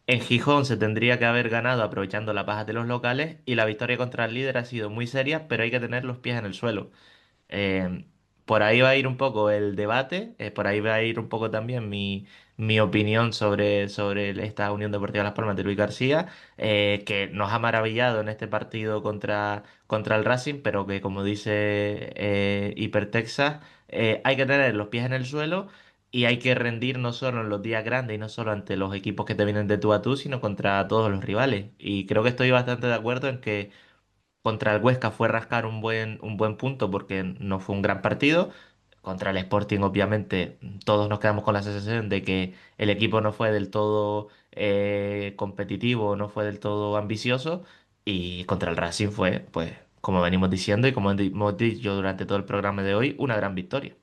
En Gijón se tendría que haber ganado aprovechando las bajas de los locales y la victoria contra el líder ha sido muy seria, pero hay que tener los pies en el suelo. Eh, por ahí va a ir un poco el debate, por ahí va a ir un poco también mi opinión sobre esta Unión Deportiva Las Palmas de Luis García, que nos ha maravillado en este partido contra el Racing, pero que como dice Hipertexas, hay que tener los pies en el suelo. Y hay que rendir no solo en los días grandes y no solo ante los equipos que te vienen de tú a tú, sino contra todos los rivales. Y creo que estoy bastante de acuerdo en que contra el Huesca fue rascar un buen punto porque no fue un gran partido. Contra el Sporting, obviamente, todos nos quedamos con la sensación de que el equipo no fue del todo competitivo, no fue del todo ambicioso. Y contra el Racing fue, pues, como venimos diciendo y como hemos dicho durante todo el programa de hoy, una gran victoria.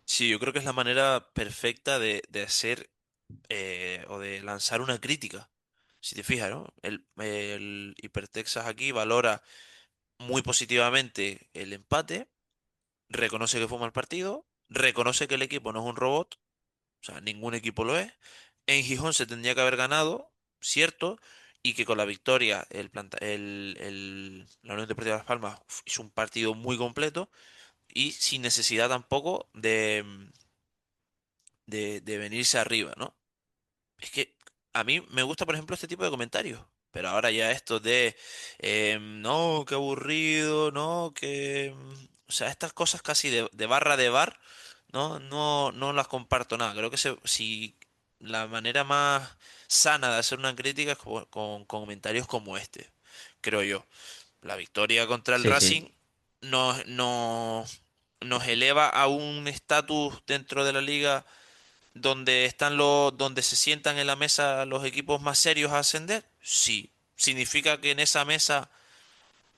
Sí, yo creo que es la manera perfecta de hacer o de lanzar una crítica. Si te fijas, ¿no? El Hipertexas aquí valora muy positivamente el empate, reconoce que fue un mal partido, reconoce que el equipo no es un robot, o sea, ningún equipo lo es. En Gijón se tendría que haber ganado, cierto, y que con la victoria la Unión Deportiva Las Palmas hizo un partido muy completo y sin necesidad tampoco de venirse arriba, ¿no? Es que a mí me gusta, por ejemplo, este tipo de comentarios. Pero ahora ya esto de, no, qué aburrido, no, o sea, estas cosas casi de barra de bar, no las comparto nada. Creo que si la manera más sana de hacer una crítica es con comentarios como este, creo yo. La victoria contra el Sí, Racing sí. nos eleva a un estatus dentro de la liga donde se sientan en la mesa los equipos más serios a ascender. Sí. ¿Significa que en esa mesa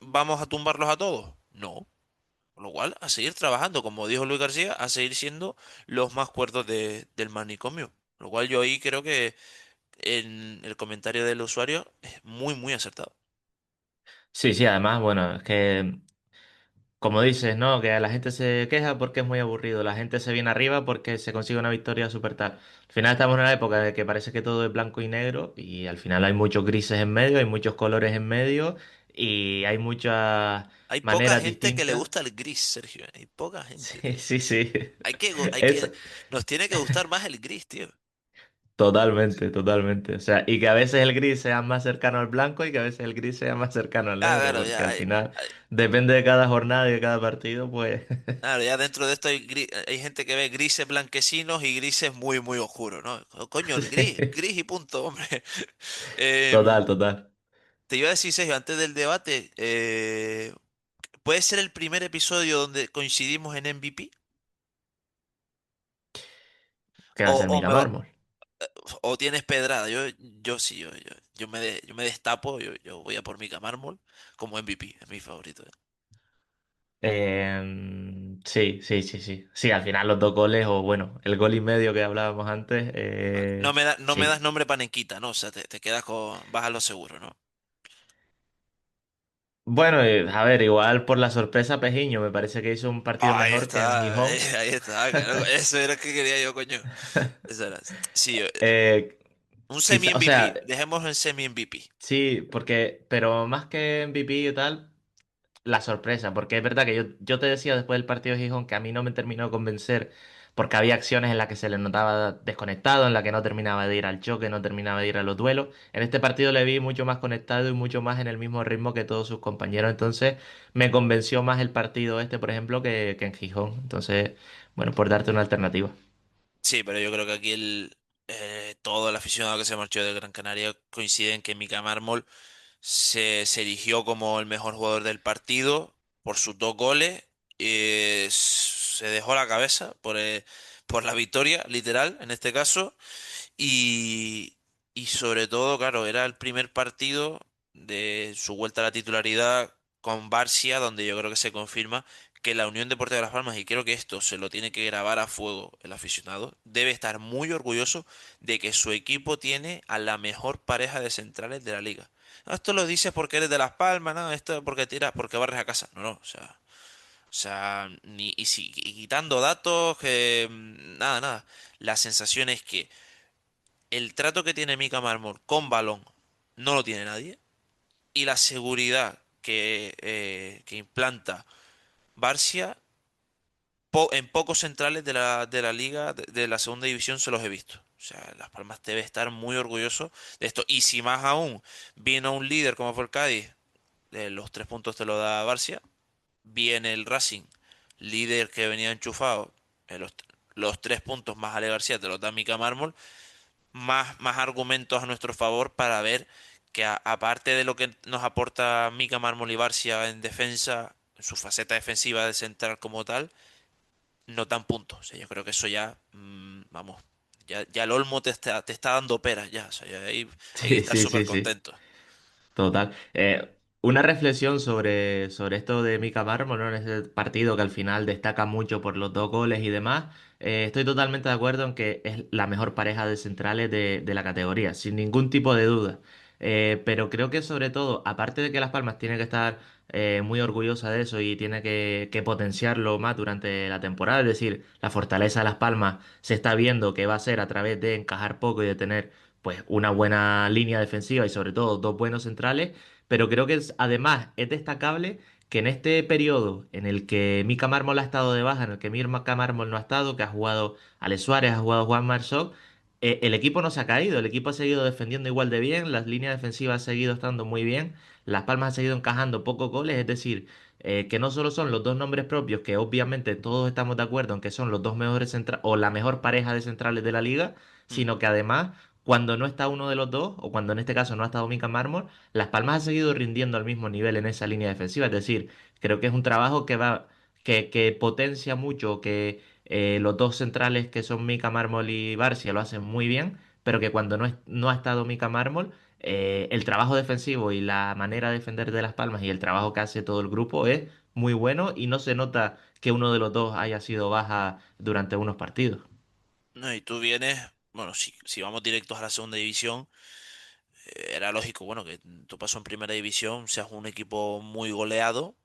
vamos a tumbarlos a todos? No. Con lo cual, a seguir trabajando, como dijo Luis García, a seguir siendo los más cuerdos del manicomio. Lo cual yo ahí creo que en el comentario del usuario es muy acertado. Sí, sí, además, bueno, es que como dices, ¿no? Que la gente se queja porque es muy aburrido, la gente se viene arriba porque se consigue una victoria súper tal. Al final estamos en una época de que parece que todo es blanco y negro y al final hay muchos grises en medio, hay muchos colores en medio y hay muchas Hay poca maneras gente que le distintas. gusta el gris, Sergio. Hay poca gente, Sí, tío. sí, sí. Hay Es que, nos tiene que gustar más el gris, tío. totalmente, totalmente. O sea, y que a veces el gris sea más cercano al blanco y que a veces el gris sea más cercano al Ah, negro, claro, porque ya. al final depende de cada jornada y de cada partido, pues Claro, ya dentro de esto hay gente que ve grises blanquecinos y grises muy oscuros, ¿no? Coño, el gris, sí. gris y punto, hombre. Total, Em, total. te iba a decir, Sergio, antes del debate, ¿puede ser el primer episodio donde coincidimos en MVP? que va a ser o, Mika me, Mármol. o tienes pedrada. Yo sí, yo me destapo, yo voy a por Mika Mármol como MVP, es mi favorito. Sí, sí, sí, sí. Sí, al final los dos goles, o bueno, el gol y medio que hablábamos antes, No me das sí. nombre panequita, ¿no? O sea, te quedas con, vas a lo seguro, ¿no? Bueno, a ver, igual por la sorpresa Pejiño, me parece que hizo un partido Ahí mejor que en está, Gijón. ahí está, claro. Eso era lo que quería yo, coño. Eso era. Sí, Eh, un semi quizá, o sea, MVP, dejémoslo en semi MVP. sí, porque, pero más que MVP y tal, la sorpresa, porque es verdad que yo te decía después del partido de Gijón que a mí no me terminó de convencer, porque había acciones en las que se le notaba desconectado, en las que no terminaba de ir al choque, no terminaba de ir a los duelos. En este partido le vi mucho más conectado y mucho más en el mismo ritmo que todos sus compañeros, entonces me convenció más el partido este, por ejemplo, que en Gijón. Entonces, bueno, por darte una alternativa. Sí, pero yo creo que aquí todo el aficionado que se marchó de Gran Canaria coincide en que Mika Mármol se erigió como el mejor jugador del partido por sus dos goles. Se dejó la cabeza por la victoria, literal, en este caso. Y, y sobre todo, claro, era el primer partido de su vuelta a la titularidad con Barcia, donde yo creo que se confirma que la Unión Deportiva de Las Palmas, y creo que esto se lo tiene que grabar a fuego el aficionado, debe estar muy orgulloso de que su equipo tiene a la mejor pareja de centrales de la liga. No, esto lo dices porque eres de Las Palmas, no, esto porque tiras, porque barres a casa. No, no, o sea, ni, y quitando datos, que nada, nada. La sensación es que el trato que tiene Mika Marmol con balón no lo tiene nadie. Y la seguridad que implanta Barcia en pocos centrales de la liga, de la segunda división, se los he visto. O sea, Las Palmas debe estar muy orgulloso de esto. Y si más aún vino un líder como fue el Cádiz, los 3 puntos te lo da Barcia. Viene el Racing, líder que venía enchufado, los 3 puntos más Ale García te los da Mika Mármol. Más argumentos a nuestro favor para ver que aparte de lo que nos aporta Mika Mármol y Barcia en defensa, en su faceta defensiva de central como tal, no dan puntos. O sea, yo creo que eso ya, vamos, ya el Olmo te está dando peras ya. O sea, ya hay que Sí, estar sí, súper sí, sí. contento. Total. Una reflexión sobre esto de Mika Mármol, ¿no? En ese partido que al final destaca mucho por los dos goles y demás. Estoy totalmente de acuerdo en que es la mejor pareja de centrales de la categoría, sin ningún tipo de duda. Pero creo que sobre todo, aparte de que Las Palmas tiene que estar muy orgullosa de eso y tiene que potenciarlo más durante la temporada, es decir, la fortaleza de Las Palmas se está viendo que va a ser a través de encajar poco y de tener pues una buena línea defensiva y sobre todo dos buenos centrales, pero creo que además es destacable que en este periodo en el que Mika Mármol ha estado de baja, en el que Mika Mármol no ha estado, que ha jugado Alex Suárez, ha jugado Juan Marsó, el equipo no se ha caído, el equipo ha seguido defendiendo igual de bien, las líneas defensivas han seguido estando muy bien, Las Palmas ha seguido encajando pocos goles, es decir, que no solo son los dos nombres propios, que obviamente todos estamos de acuerdo en que son los dos mejores centrales o la mejor pareja de centrales de la liga, Mm. sino que además cuando no está uno de los dos, o cuando en este caso no ha estado Mika Mármol, Las Palmas ha seguido rindiendo al mismo nivel en esa línea defensiva. Es decir, creo que es un trabajo que potencia mucho, que los dos centrales que son Mika Mármol y Barcia lo hacen muy bien, pero que cuando no ha estado Mika Mármol, el trabajo defensivo y la manera de defender de Las Palmas y el trabajo que hace todo el grupo es muy bueno y no se nota que uno de los dos haya sido baja durante unos partidos. No, y tú vienes, bueno, si vamos directos a la segunda división, era lógico, bueno, que tu paso en primera división seas un equipo muy goleado,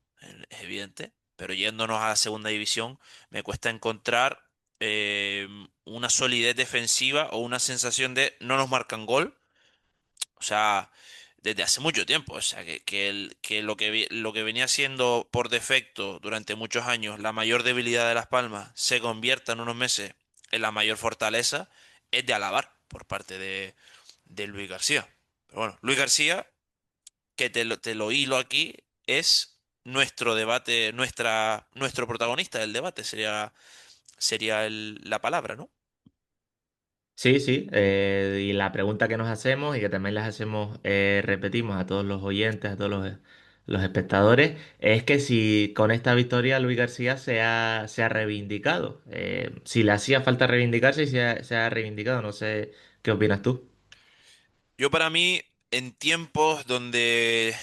es evidente, pero yéndonos a la segunda división, me cuesta encontrar eh, una solidez defensiva o una sensación de no nos marcan gol, o sea, desde hace mucho tiempo, o sea, que lo que venía siendo por defecto durante muchos años la mayor debilidad de Las Palmas se convierta en unos meses en la mayor fortaleza, es de alabar por parte de Luis García. Pero bueno, Luis García, que te lo hilo aquí, es nuestro debate, nuestro protagonista del debate, sería la palabra, ¿no? Sí, sí, y la pregunta que nos hacemos y que también les hacemos, repetimos a todos los oyentes, a todos los espectadores, es que si con esta victoria Luis García se ha reivindicado. Si le hacía falta reivindicarse y se ha reivindicado, no sé qué opinas tú. Yo para mí, en tiempos donde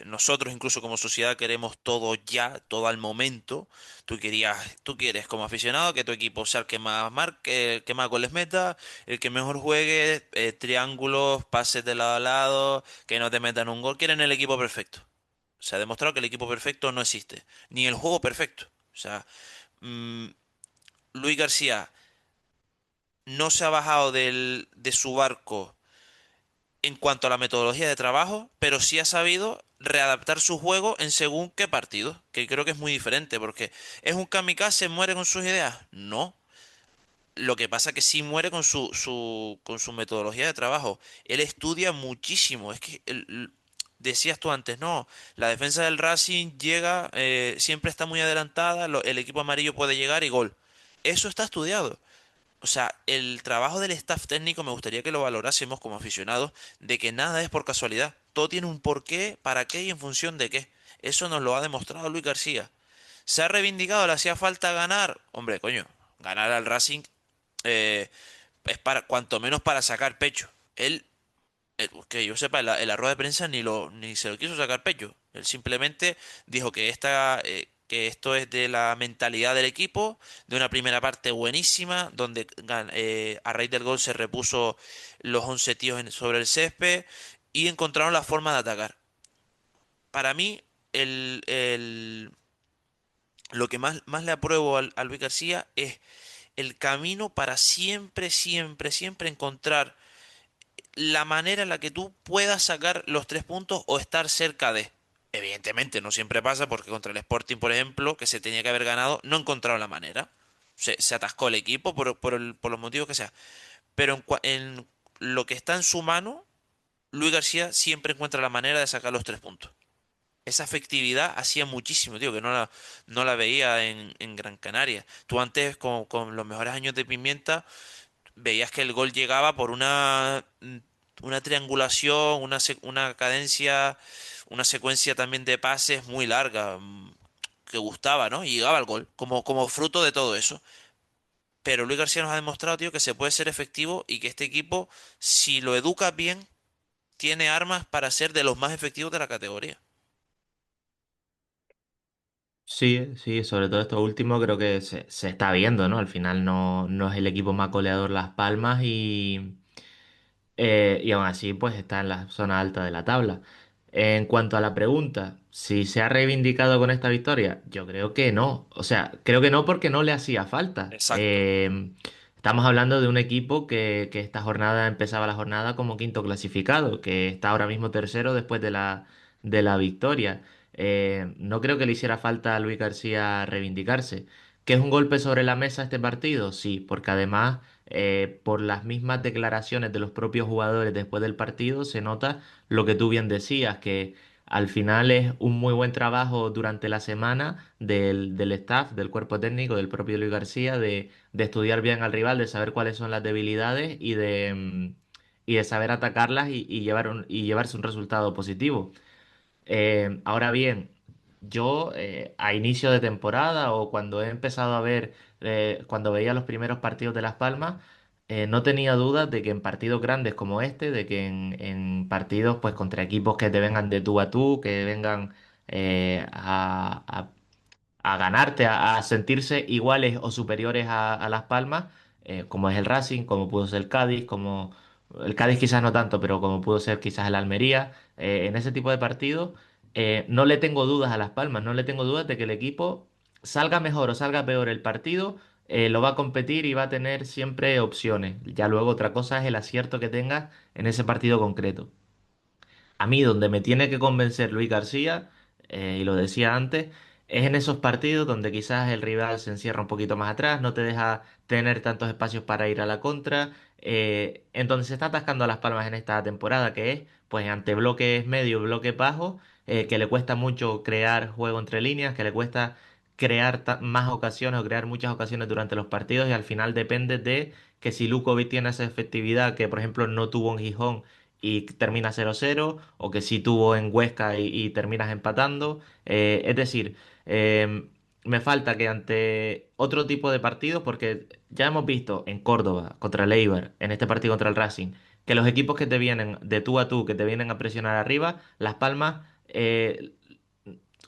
nosotros incluso como sociedad queremos todo ya, todo al momento, tú quieres como aficionado que tu equipo sea el que más marque, el que más goles meta, el que mejor juegue, triángulos, pases de lado a lado, que no te metan un gol, quieren el equipo perfecto. Se ha demostrado que el equipo perfecto no existe, ni el juego perfecto. O sea, mm, Luis García no se ha bajado de su barco en cuanto a la metodología de trabajo, pero sí ha sabido readaptar su juego en según qué partido, que creo que es muy diferente, porque ¿es un kamikaze, muere con sus ideas? No. Lo que pasa es que sí muere con con su metodología de trabajo. Él estudia muchísimo. Es que decías tú antes, no, la defensa del Racing llega, siempre está muy adelantada, el equipo amarillo puede llegar y gol. Eso está estudiado. O sea, el trabajo del staff técnico me gustaría que lo valorásemos como aficionados, de que nada es por casualidad. Todo tiene un porqué, para qué y en función de qué. Eso nos lo ha demostrado Luis García. ¿Se ha reivindicado? ¿Le hacía falta ganar? Hombre, coño, ganar al Racing eh, es para, cuanto menos para sacar pecho. Que yo sepa, en la rueda de prensa ni se lo quiso sacar pecho. Él simplemente dijo que que esto es de la mentalidad del equipo, de una primera parte buenísima, donde a raíz del gol se repuso los 11 tíos sobre el césped y encontraron la forma de atacar. Para mí, lo que más le apruebo al Luis García es el camino para siempre, siempre, siempre encontrar la manera en la que tú puedas sacar los 3 puntos o estar cerca de. Evidentemente, no siempre pasa porque contra el Sporting, por ejemplo, que se tenía que haber ganado, no encontraron la manera. Se atascó el equipo por los motivos que sea. Pero en lo que está en su mano, Luis García siempre encuentra la manera de sacar los 3 puntos. Esa efectividad hacía muchísimo, tío, que no la veía en Gran Canaria. Tú antes, con los mejores años de Pimienta, veías que el gol llegaba por una triangulación, una cadencia, una secuencia también de pases muy larga, que gustaba, ¿no? Y llegaba al gol, como fruto de todo eso. Pero Luis García nos ha demostrado, tío, que se puede ser efectivo y que este equipo, si lo educa bien, tiene armas para ser de los más efectivos de la categoría. Sí, sí, sobre todo esto último creo que se está viendo, ¿no? Al final no es el equipo más goleador Las Palmas y aún así, pues está en la zona alta de la tabla. En cuanto a la pregunta, si se ha reivindicado con esta victoria, yo creo que no. O sea, creo que no porque no le hacía falta. Exacto. Estamos hablando de un equipo que esta jornada empezaba la jornada como quinto clasificado, que está ahora mismo tercero después de la victoria. No creo que le hiciera falta a Luis García reivindicarse. ¿Que es un golpe sobre la mesa este partido? Sí, porque además por las mismas declaraciones de los propios jugadores después del partido, se nota lo que tú bien decías, que al final es un muy buen trabajo durante la semana del staff, del cuerpo técnico, del propio Luis García, de estudiar bien al rival, de saber cuáles son las debilidades y de saber atacarlas y llevarse un resultado positivo. Ahora bien, yo a inicio de temporada o cuando he empezado a ver, cuando veía los primeros partidos de Las Palmas, no tenía dudas de que en partidos grandes como este, de que en partidos pues contra equipos que te vengan de tú a tú, que vengan a ganarte, a sentirse iguales o superiores a Las Palmas, como es el Racing, como pudo ser el Cádiz, como el Cádiz quizás no tanto, pero como pudo ser quizás el Almería, en ese tipo de partidos, no le tengo dudas a Las Palmas, no le tengo dudas de que el equipo salga mejor o salga peor el partido, lo va a competir y va a tener siempre opciones. Ya luego otra cosa es el acierto que tengas en ese partido concreto. A mí donde me tiene que convencer Luis García, y lo decía antes, es en esos partidos donde quizás el rival se encierra un poquito más atrás, no te deja tener tantos espacios para ir a la contra, en donde se está atascando a Las Palmas en esta temporada, que es pues ante bloques medios, bloques bajos, que le cuesta mucho crear juego entre líneas, que le cuesta crear más ocasiones o crear muchas ocasiones durante los partidos y al final depende de que si Lukovic tiene esa efectividad que por ejemplo no tuvo en Gijón y termina 0-0, o que sí tuvo en Huesca y terminas empatando. Es decir, me falta que ante otro tipo de partidos, porque ya hemos visto en Córdoba contra el Eibar, en este partido contra el Racing, que los equipos que te vienen de tú a tú, que te vienen a presionar arriba, Las Palmas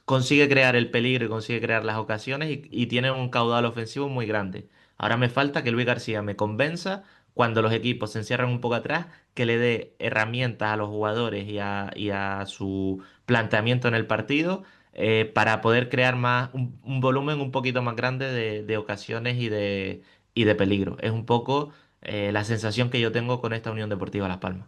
consigue crear el peligro y consigue crear las ocasiones y tiene un caudal ofensivo muy grande. Ahora me falta que Luis García me convenza cuando los equipos se encierran un poco atrás, que le dé herramientas a los jugadores y a su planteamiento en el partido para poder crear un volumen un poquito más grande de ocasiones y de peligro. Es un poco la sensación que yo tengo con esta Unión Deportiva Las Palmas.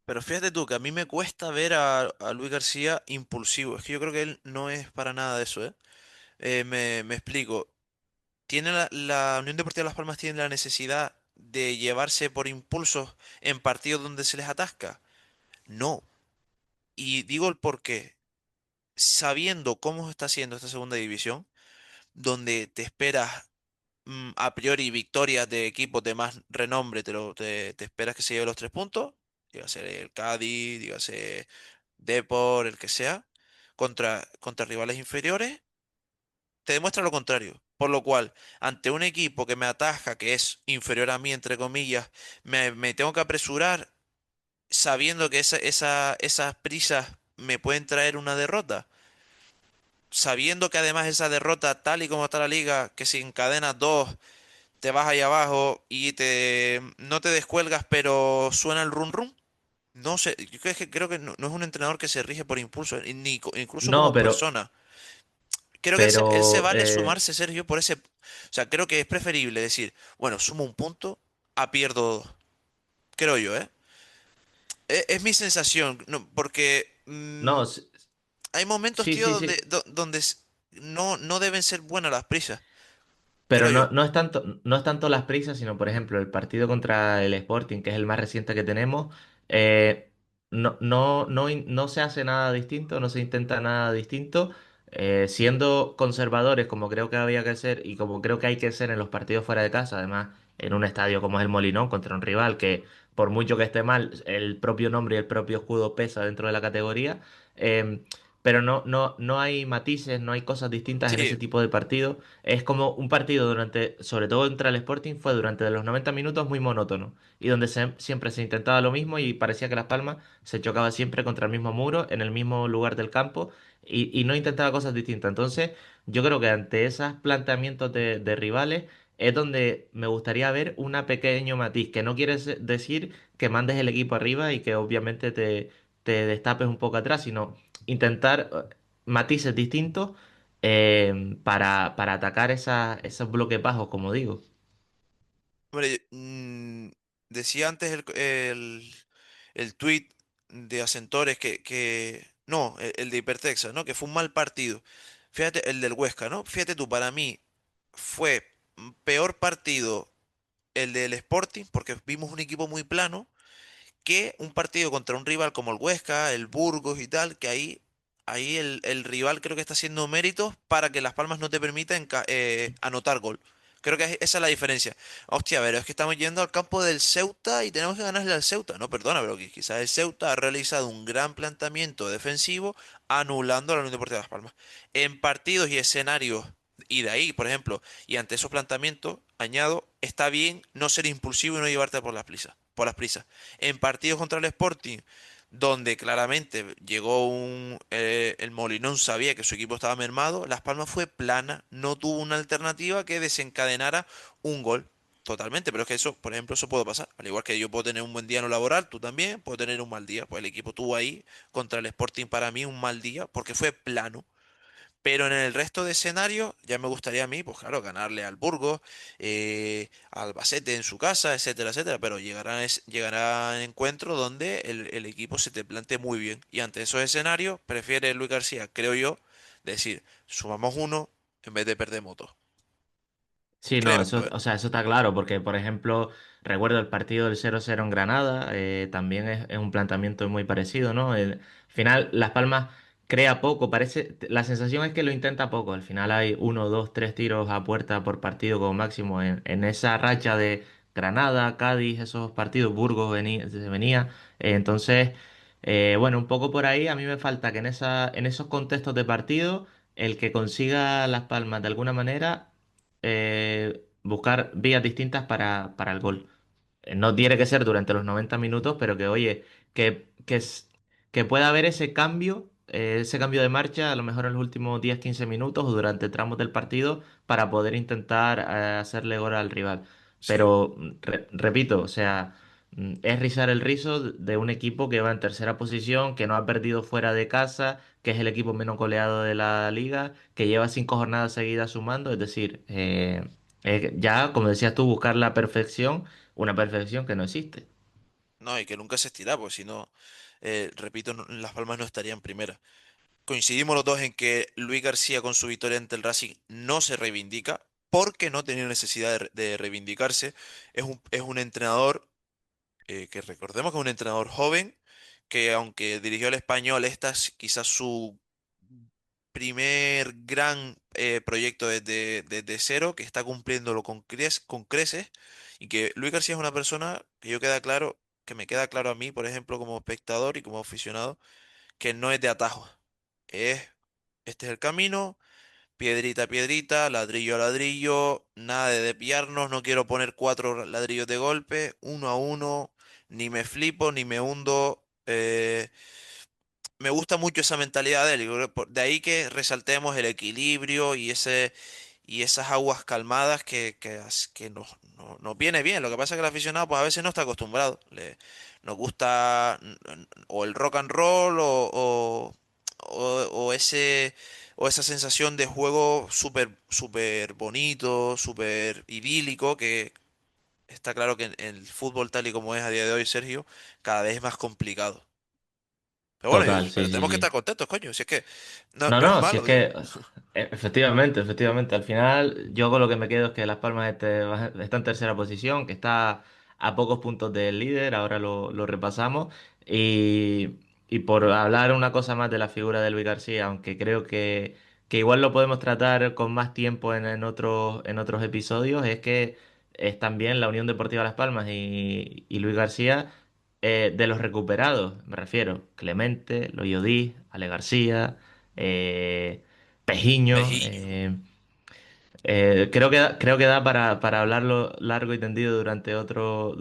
Pero fíjate tú que a mí me cuesta ver a Luis García impulsivo. Es que yo creo que él no es para nada de eso, ¿eh? Me explico. La Unión Deportiva Las Palmas tiene la necesidad de llevarse por impulsos en partidos donde se les atasca. No. Y digo el por qué. Sabiendo cómo está haciendo esta segunda división, donde te esperas a priori victorias de equipos de más renombre, te esperas que se lleve los 3 puntos, dígase el Cádiz, dígase Depor, el que sea, contra rivales inferiores, te demuestra lo contrario. Por lo cual, ante un equipo que me ataja, que es inferior a mí, entre comillas, me tengo que apresurar sabiendo que esas prisas me pueden traer una derrota. Sabiendo que además esa derrota, tal y como está la liga, que si encadenas dos, te vas ahí abajo y no te descuelgas, pero suena el run run. No sé, yo creo que no es un entrenador que se rige por impulso, incluso No, como pero, persona. Creo que él se pero vale sumarse, Sergio, por ese. O sea, creo que es preferible decir, bueno, sumo un punto a pierdo dos. Creo yo, ¿eh? Es mi sensación, no, porque no, hay momentos, sí, tío, sí, donde, sí. donde no deben ser buenas las prisas. Pero Creo yo. no es tanto las prisas, sino por ejemplo el partido contra el Sporting, que es el más reciente que tenemos, eh, no se hace nada distinto, no se intenta nada distinto, siendo conservadores como creo que había que ser y como creo que hay que ser en los partidos fuera de casa, además en un estadio como es el Molinón contra un rival que por mucho que esté mal, el propio nombre y el propio escudo pesa dentro de la categoría. eh, pero no hay matices, no hay cosas distintas en Sí, ese tipo de partidos. Es como un partido sobre todo contra el Sporting, fue durante los 90 minutos muy monótono y donde siempre se intentaba lo mismo y parecía que Las Palmas se chocaba siempre contra el mismo muro, en el mismo lugar del campo y no intentaba cosas distintas. Entonces, yo creo que ante esos planteamientos de rivales es donde me gustaría ver una pequeño matiz, que no quiere decir que mandes el equipo arriba y que obviamente te destapes un poco atrás, sino intentar matices distintos para atacar esos bloques bajos, como digo. hombre, decía antes el tweet de Ascentores no, el de Hipertexa, ¿no? Que fue un mal partido. Fíjate, el del Huesca, ¿no? Fíjate tú, para mí fue peor partido el del Sporting, porque vimos un equipo muy plano, que un partido contra un rival como el Huesca, el Burgos y tal, que ahí el rival creo que está haciendo méritos para que Las Palmas no te permitan anotar gol. Creo que esa es la diferencia. Hostia, pero es que estamos yendo al campo del Ceuta y tenemos que ganarle al Ceuta. No, perdona, pero que quizás el Ceuta ha realizado un gran planteamiento defensivo anulando a la Unión Deportiva Las Palmas. En partidos y escenarios, y de ahí, por ejemplo, y ante esos planteamientos, añado, está bien no ser impulsivo y no llevarte por las prisas. En partidos contra el Sporting, donde claramente llegó el Molinón sabía que su equipo estaba mermado, Las Palmas fue plana, no tuvo una alternativa que desencadenara un gol. Totalmente, pero es que eso, por ejemplo, eso puede pasar. Al igual que yo puedo tener un buen día en lo laboral, tú también puedo tener un mal día. Pues el equipo tuvo ahí contra el Sporting para mí un mal día porque fue plano. Pero en el resto de escenarios ya me gustaría a mí, pues claro, ganarle al Burgos, al Albacete en su casa, etcétera, etcétera. Pero llegará encuentro donde el equipo se te plantee muy bien. Y ante esos escenarios, prefiere Luis García, creo yo, decir, sumamos uno en vez de perder motos. Sí, no, Creo yo, eso, ¿eh? o sea, eso está claro, porque por ejemplo, recuerdo el partido del 0-0 en Granada, también es un planteamiento muy parecido, ¿no? Al final, Las Palmas crea poco, la sensación es que lo intenta poco, al final hay uno, dos, tres tiros a puerta por partido como máximo en esa racha Granada, Cádiz, esos partidos, Burgos se venía. Entonces, bueno, un poco por ahí a mí me falta que en esos contextos de partido, el que consiga Las Palmas de alguna manera, buscar vías distintas para el gol. No tiene que ser durante los 90 minutos, pero que, oye, que pueda haber ese cambio de marcha, a lo mejor en los últimos 10 15 minutos o durante tramos del partido, para poder intentar hacerle gol al rival. Sí. Pero, repito, o sea, es rizar el rizo de un equipo que va en tercera posición, que no ha perdido fuera de casa, que es el equipo menos goleado de la liga, que lleva 5 jornadas seguidas sumando, es decir, ya, como decías tú, buscar la perfección, una perfección que no existe. No, y que nunca se estira, porque si no, repito, Las Palmas no estaría en primera. Coincidimos los dos en que Luis García con su victoria ante el Racing no se reivindica porque no tenía necesidad de reivindicarse. Es un entrenador que recordemos que es un entrenador joven que aunque dirigió al Español, esta es quizás su primer gran proyecto desde cero, que está cumpliéndolo con creces y que Luis García es una persona que me queda claro a mí, por ejemplo, como espectador y como aficionado, que no es de atajos. Es, este es el camino, piedrita a piedrita, ladrillo a ladrillo, nada de desviarnos, no quiero poner 4 ladrillos de golpe, uno a uno, ni me flipo, ni me hundo. Me gusta mucho esa mentalidad de él. De ahí que resaltemos el equilibrio y esas aguas calmadas que nos viene bien. Lo que pasa es que el aficionado pues a veces no está acostumbrado. Nos gusta o el rock and roll o ese o esa sensación de juego súper bonito, súper idílico, que está claro que en el fútbol tal y como es a día de hoy, Sergio, cada vez es más complicado. Pero bueno, Total, sí, pero sí, tenemos que estar sí. contentos, coño. Si es que no, No, no es no, si es malo, digo. que efectivamente, efectivamente, al final yo con lo que me quedo es que Las Palmas está en tercera posición, que está a pocos puntos del líder, ahora lo repasamos, y, y por hablar una cosa más de la figura de Luis García, aunque creo que igual lo podemos tratar con más tiempo en otros episodios, es que es también la Unión Deportiva Las Palmas y Luis García, de los recuperados, me refiero, Clemente, Loyodí, Ale García, eh, Pejiño. Pejiño. Creo que da para hablarlo largo y tendido durante otro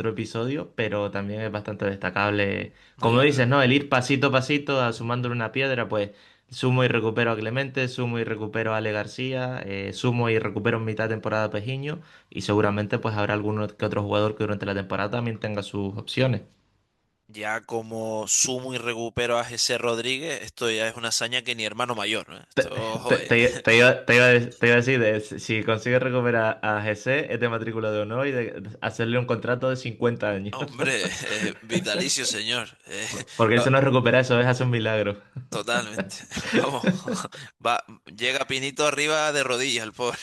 episodio, pero también es bastante destacable. No, Como yo dices, creo. ¿no? El ir pasito a pasito, sumándole una piedra, pues sumo y recupero a Clemente, sumo y recupero a Ale García, sumo y recupero en mitad de temporada a Pejiño, y seguramente pues habrá alguno que otro jugador que durante la temporada también tenga sus opciones. Ya como sumo y recupero a José Rodríguez, esto ya es una hazaña que ni hermano mayor, ¿no? Te, Esto, joder. te iba a decir, si consigues recuperar a GC, es de matrícula de honor y de hacerle un contrato de 50 años. Hombre, vitalicio, señor. Porque eso Va- no es recuperar, eso es hacer un milagro. totalmente. Vamos. Llega Pinito arriba de rodillas, el pobre.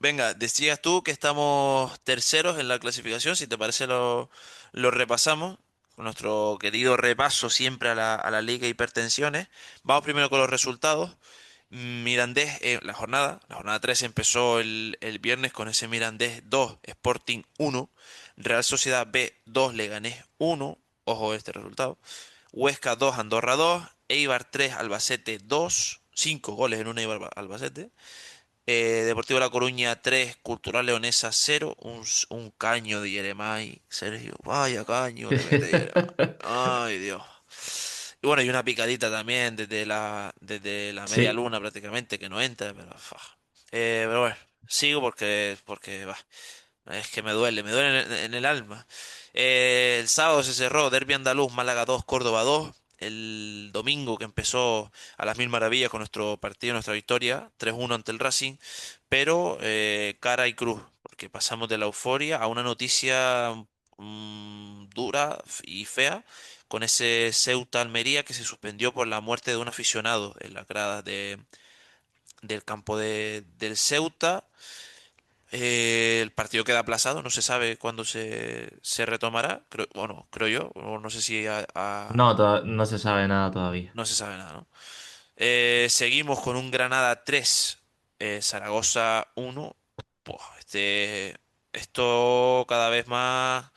Venga, decías tú que estamos terceros en la clasificación. Si te parece, lo repasamos. Con nuestro querido repaso siempre a la Liga Hipertensiones. Vamos primero con los resultados. Mirandés, la jornada 3 empezó el viernes con ese Mirandés 2 Sporting 1 Real Sociedad B 2 Leganés 1 ojo este resultado, Huesca 2 Andorra 2 Eibar 3 Albacete 2 5 goles en un Eibar Albacete, Deportivo La Coruña 3 Cultural Leonesa 0 un caño de Yeremay, Sergio, vaya caño le mete Yeremay, ay Dios. Y bueno, y una picadita también desde la media Sí, luna prácticamente que no entra, pero, pero bueno, sigo porque va, es que me duele en el alma. El sábado se cerró Derbi Andaluz, Málaga 2 Córdoba 2. El domingo que empezó a las mil maravillas con nuestro partido, nuestra victoria, 3-1 ante el Racing, pero cara y cruz, porque pasamos de la euforia a una noticia dura y fea con ese Ceuta Almería que se suspendió por la muerte de un aficionado en las gradas del campo del Ceuta. El partido queda aplazado, no se sabe cuándo se retomará, bueno, creo yo, o no sé si no, no se sabe nada todavía. no se sabe nada, ¿no? Seguimos con un Granada 3 Zaragoza 1. Buah, Esto cada vez más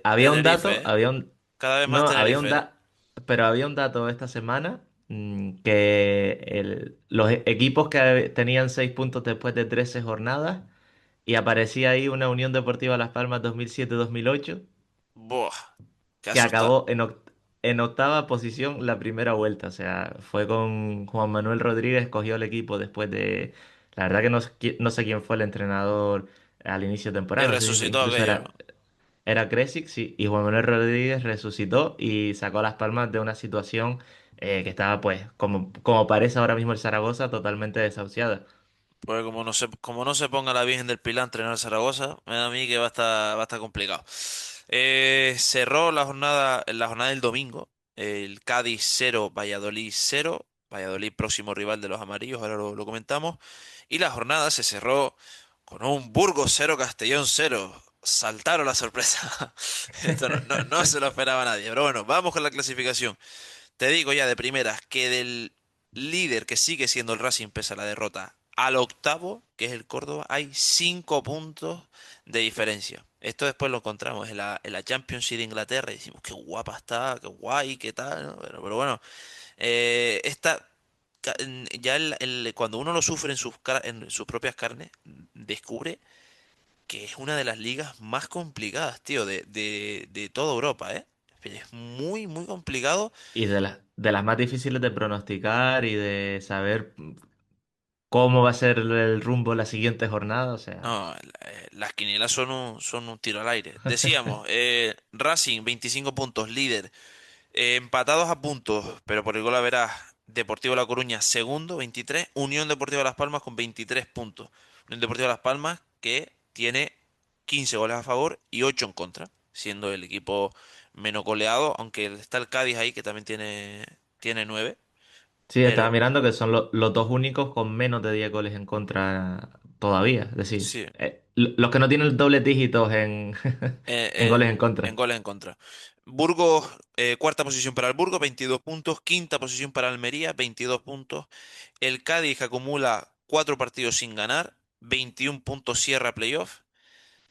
Había un dato, Tenerife, ¿eh? Cada vez más no, Tenerife, ¿eh? pero había un dato esta semana que los equipos que tenían 6 puntos después de 13 jornadas y aparecía ahí una Unión Deportiva Las Palmas 2007-2008 Buah, qué que asusta. acabó en octava posición la primera vuelta. O sea, fue con Juan Manuel Rodríguez, cogió el equipo después de... La verdad que no sé quién fue el entrenador al inicio de Y temporada, no sé si resucitó incluso aquello, ¿no? era Kresic, sí, y Juan Manuel Rodríguez resucitó y sacó a Las Palmas de una situación que estaba, pues, como parece ahora mismo el Zaragoza, totalmente desahuciada. Porque como no se ponga la Virgen del Pilar a entrenar a Zaragoza, me da a mí que va a estar complicado. Cerró la jornada del domingo. El Cádiz 0, Valladolid 0. Valladolid próximo rival de los amarillos, ahora lo comentamos. Y la jornada se cerró con un Burgos 0, Castellón 0. Saltaron la sorpresa. Esto no se lo esperaba nadie. Pero bueno, vamos con la clasificación. Te digo ya de primeras que del líder que sigue siendo el Racing pese a la derrota al octavo, que es el Córdoba, hay 5 puntos de diferencia. Esto después lo encontramos en la Championship de Inglaterra y decimos qué guapa está, qué guay, qué tal, ¿no? Pero bueno, ya cuando uno lo sufre en sus propias carnes, descubre que es una de las ligas más complicadas, tío, de toda Europa, ¿eh? Es muy, muy complicado. Y de las más difíciles de pronosticar y de saber cómo va a ser el rumbo la siguiente jornada, o sea. No, las quinielas son un tiro al aire. Decíamos, Racing 25 puntos, líder. Empatados a puntos, pero por el gol a verás, Deportivo La Coruña segundo, 23. Unión Deportiva Las Palmas con 23 puntos. Unión Deportiva Las Palmas que tiene 15 goles a favor y 8 en contra, siendo el equipo menos goleado, aunque está el Cádiz ahí que también tiene 9. Sí, estaba Pero mirando que son los dos únicos con menos de 10 goles en contra todavía. Es decir, sí, los que no tienen dobles dígitos en, en goles en en contra. goles en contra. Burgos, cuarta posición para el Burgos, 22 puntos. Quinta posición para Almería, 22 puntos. El Cádiz acumula 4 partidos sin ganar, 21 puntos cierra playoff.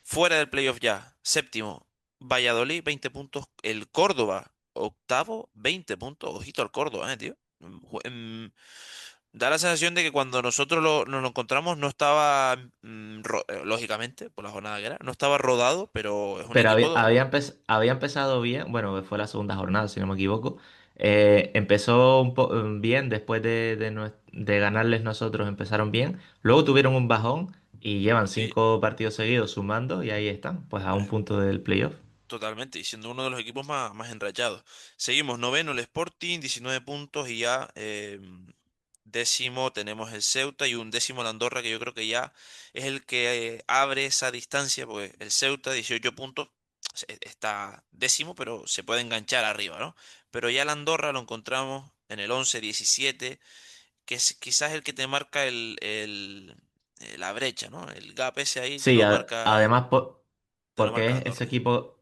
Fuera del playoff ya, séptimo, Valladolid, 20 puntos. El Córdoba, octavo, 20 puntos. Ojito al Córdoba, tío. Da la sensación de que cuando nosotros nos lo encontramos no estaba, lógicamente, por la jornada que era, no estaba rodado, pero es un Pero equipo. había empezado bien, bueno, fue la segunda jornada, si no me equivoco. Empezó bien después de ganarles nosotros, empezaron bien. Luego tuvieron un bajón y llevan Sí, 5 partidos seguidos sumando y ahí están, pues a un eh, punto del playoff. totalmente, y siendo uno de los equipos más enrachados. Seguimos noveno el Sporting, 19 puntos y ya décimo tenemos el Ceuta y un décimo el Andorra que yo creo que ya es el que abre esa distancia, porque el Ceuta, 18 puntos, está décimo, pero se puede enganchar arriba, ¿no? Pero ya el Andorra lo encontramos en el 11, 17, que es quizás el que te marca la brecha, ¿no? El gap ese ahí Sí, además te lo porque marca es Andorra.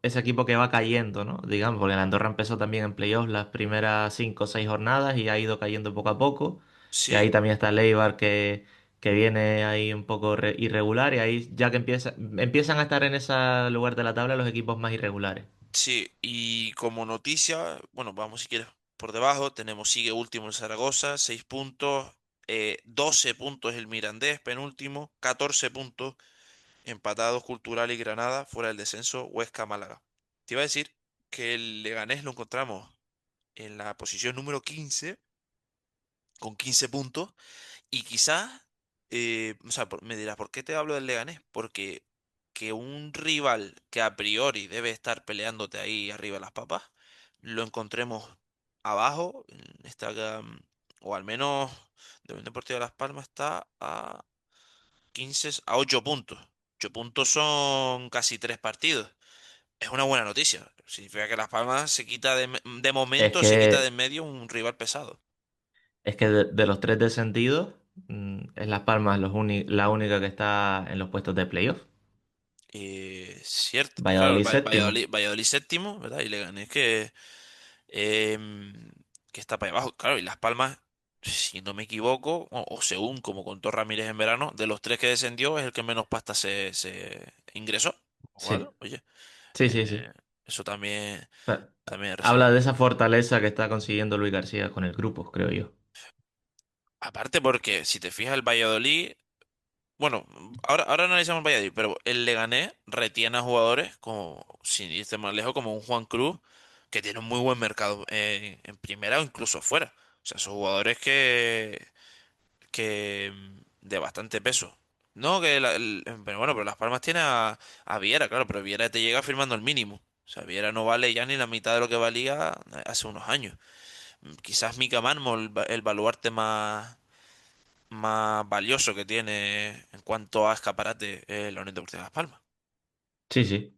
ese equipo que va cayendo, ¿no? Digamos, porque el Andorra empezó también en playoffs las primeras 5 o 6 jornadas y ha ido cayendo poco a poco. Que Sí. ahí también está el Eibar que viene ahí un poco irregular y ahí ya que empiezan a estar en ese lugar de la tabla los equipos más irregulares. Sí, y como noticia, bueno, vamos si quieres por debajo, sigue último el Zaragoza, 6 puntos, 12 puntos el Mirandés, penúltimo, 14 puntos, empatados Cultural y Granada, fuera del descenso, Huesca, Málaga. Te iba a decir que el Leganés lo encontramos en la posición número 15, con 15 puntos, y quizás, o sea, me dirás, ¿por qué te hablo del Leganés? Porque que un rival que a priori debe estar peleándote ahí arriba de las papas, lo encontremos abajo, o al menos de Unión Deportiva de Las Palmas está a 15, a 8 puntos. 8 puntos son casi 3 partidos. Es una buena noticia. Significa que Las Palmas de Es momento se quita de en que, medio un rival pesado. es que de los tres descendidos, es Las Palmas la única que está en los puestos de playoff. Cierto, claro, Valladolid séptimo. Valladolid séptimo, ¿verdad? Y Leganés que está para abajo, claro, y Las Palmas. si no me equivoco, o según como contó Ramírez en verano, de los tres que descendió es el que menos pasta se ingresó. Lo cual, Sí, oye, sí, sí, sí. eso también, Pa- también es Habla de reseñable. esa fortaleza que está consiguiendo Luis García con el grupo, creo yo. Aparte porque si te fijas el Valladolid, bueno, ahora analizamos el Valladolid, pero el Leganés retiene a jugadores como, sin irte más lejos, como un Juan Cruz, que tiene un muy buen mercado en primera o incluso afuera. O sea, son jugadores que de bastante peso. No, pero bueno, pero Las Palmas tiene a Viera, claro, pero Viera te llega firmando el mínimo. O sea, Viera no vale ya ni la mitad de lo que valía hace unos años. Quizás Mika Mármol, el baluarte más valioso que tiene en cuanto a escaparate la Unión Deportiva Las Palmas. Sí, sí,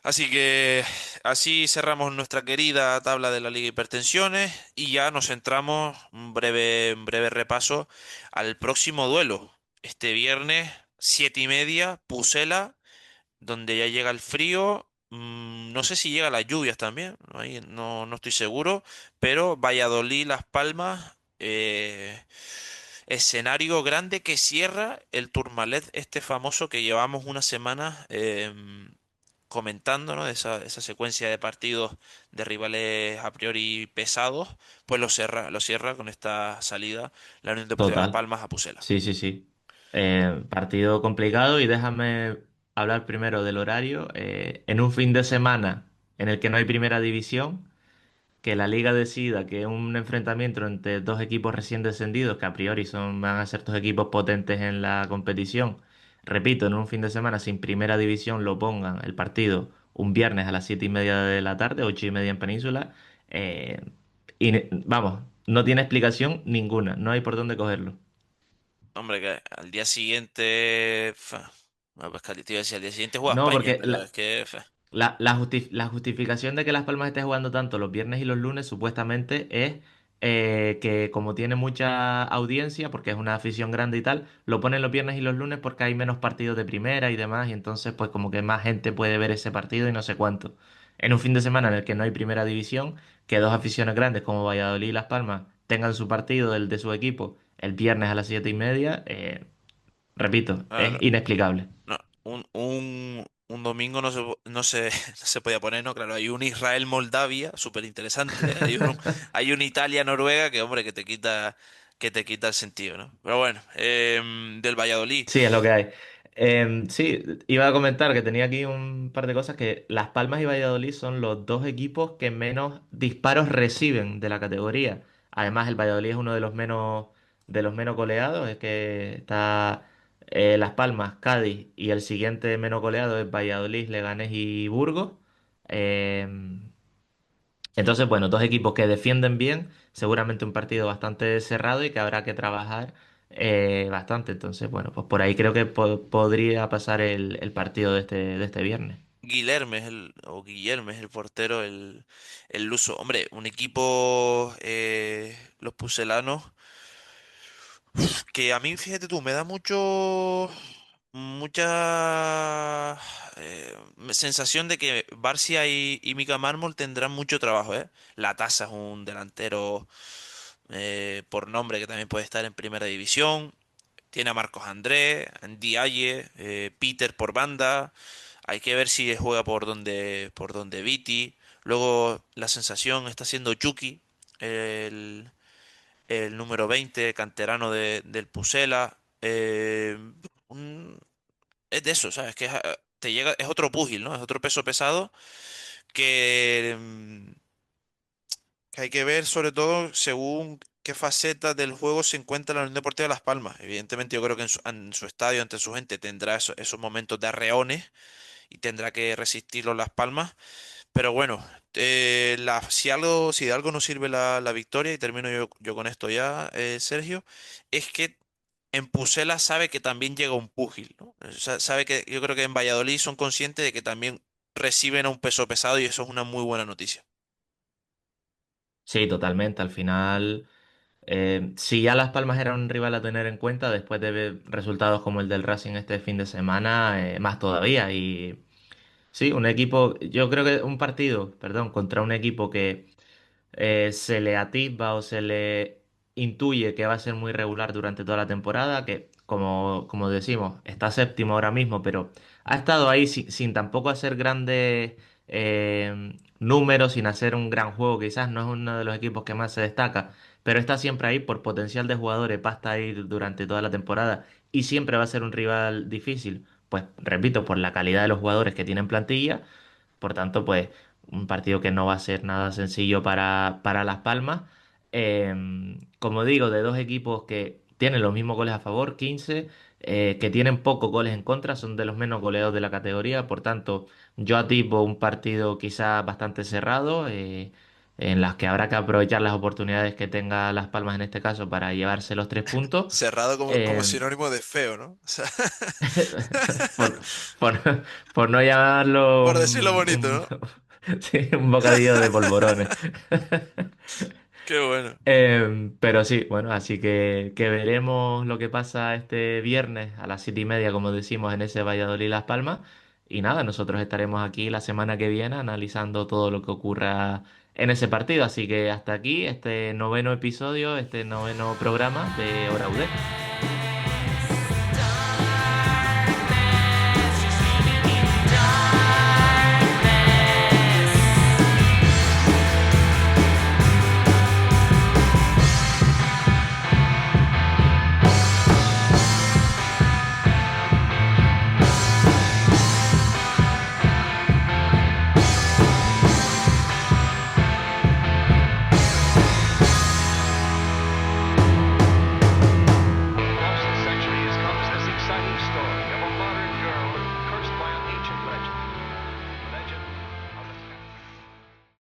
Así que así cerramos nuestra querida tabla de la Liga de Hipertensiones y ya nos centramos un breve repaso al próximo duelo. Este viernes, 7:30, Pucela, donde ya llega el frío. No sé si llega las lluvias también, ahí no estoy seguro, pero Valladolid, Las Palmas, escenario grande que cierra el Tourmalet, este famoso que llevamos una semana comentando, ¿no? Esa secuencia de partidos de rivales a priori pesados, pues lo cierra con esta salida la Unión Deportiva Las total. Palmas a Pucela. Sí, sí, sí. Partido complicado y déjame hablar primero del horario. En un fin de semana en el que no hay primera división, que la liga decida que es un enfrentamiento entre dos equipos recién descendidos, que a priori van a ser dos equipos potentes en la competición. Repito, en un fin de semana sin primera división lo pongan el partido un viernes a las 7:30 de la tarde, 8:30 en Península. eh, vamos, no tiene explicación ninguna, no hay por dónde cogerlo. Hombre, que al día siguiente, bueno, pues que te iba a decir, al día siguiente juega No, España, porque pero es que, la justificación de que Las Palmas esté jugando tanto los viernes y los lunes supuestamente es que como tiene mucha audiencia, porque es una afición grande y tal, lo ponen los viernes y los lunes porque hay menos partidos de primera y demás, y entonces pues como que más gente puede ver ese partido y no sé cuánto. En un fin de semana en el que no hay primera división, que dos aficiones grandes como Valladolid y Las Palmas tengan su partido, el de su equipo, el viernes a las 7:30, repito, es claro, inexplicable. no, un domingo no se podía poner, ¿no? Claro, hay un Israel-Moldavia, súper interesante, ¿eh? Hay un Italia-Noruega que, hombre, que te quita el sentido, ¿no? Pero bueno, del Valladolid. Sí, es lo que hay. Sí, iba a comentar que tenía aquí un par de cosas, que Las Palmas y Valladolid son los dos equipos que menos disparos reciben de la categoría. Además, el Valladolid es uno de los menos goleados, es que está Las Palmas, Cádiz y el siguiente menos goleado es Valladolid, Leganés y Burgos. Em, entonces, bueno, dos equipos que defienden bien, seguramente un partido bastante cerrado y que habrá que trabajar bastante. Entonces, bueno, pues por ahí creo que podría pasar el partido de este viernes. Guillermo es el portero, el luso. Hombre, un equipo, los pucelanos, que a mí, fíjate tú, me da mucha sensación de que Barcia y Mika Mármol tendrán mucho trabajo, ¿eh? La Tasa es un delantero por nombre que también puede estar en primera división. Tiene a Marcos André, Andy Aye, Peter por banda. Hay que ver si juega por donde Viti. Luego la sensación está siendo Chucky, el, el número 20 canterano del Pucela. Un- es de eso, ¿sabes? Que te llega, es otro púgil, ¿no? Es otro peso pesado que hay que ver sobre todo según qué faceta del juego se encuentra la Unión Deportiva de Las Palmas. Evidentemente yo creo que en su estadio, ante su gente, tendrá esos momentos de arreones y tendrá que resistirlo Las Palmas. Pero bueno, si de algo nos sirve la victoria, y termino yo con esto ya, Sergio, es que en Pucela sabe que también llega un púgil, ¿no? O sea, sabe que yo creo que en Valladolid son conscientes de que también reciben a un peso pesado y eso es una muy buena noticia. Sí, totalmente. Al final, si ya Las Palmas era un rival a tener en cuenta, después de ver resultados como el del Racing este fin de semana, más todavía. Y sí, un equipo, yo creo que un partido, perdón, contra un equipo que se le atisba o se le intuye que va a ser muy regular durante toda la temporada, que como decimos, está séptimo ahora mismo, pero ha estado ahí sin tampoco hacer grandes números, sin hacer un gran juego, quizás no es uno de los equipos que más se destaca, pero está siempre ahí por potencial de jugadores, va a estar ahí durante toda la temporada y siempre va a ser un rival difícil, pues repito, por la calidad de los jugadores que tienen plantilla. Por tanto, pues un partido que no va a ser nada sencillo para Las Palmas. Como digo, de dos equipos que tienen los mismos goles a favor, 15, que tienen pocos goles en contra, son de los menos goleados de la categoría. Por tanto, yo atipo un partido quizás bastante cerrado, en las que habrá que aprovechar las oportunidades que tenga Las Palmas en este caso para llevarse los 3 puntos. Cerrado como Eh, sinónimo de feo, ¿no? O sea, por, por, por no llamarlo por decirlo bonito, un, ¿no? sí, un bocadillo de polvorones. Qué bueno. Pero sí, bueno, así que veremos lo que pasa este viernes a las 7:30, como decimos, en ese Valladolid-Las Palmas. Y nada, nosotros estaremos aquí la semana que viene analizando todo lo que ocurra en ese partido. Así que hasta aquí este noveno episodio, este noveno programa de Hora UD.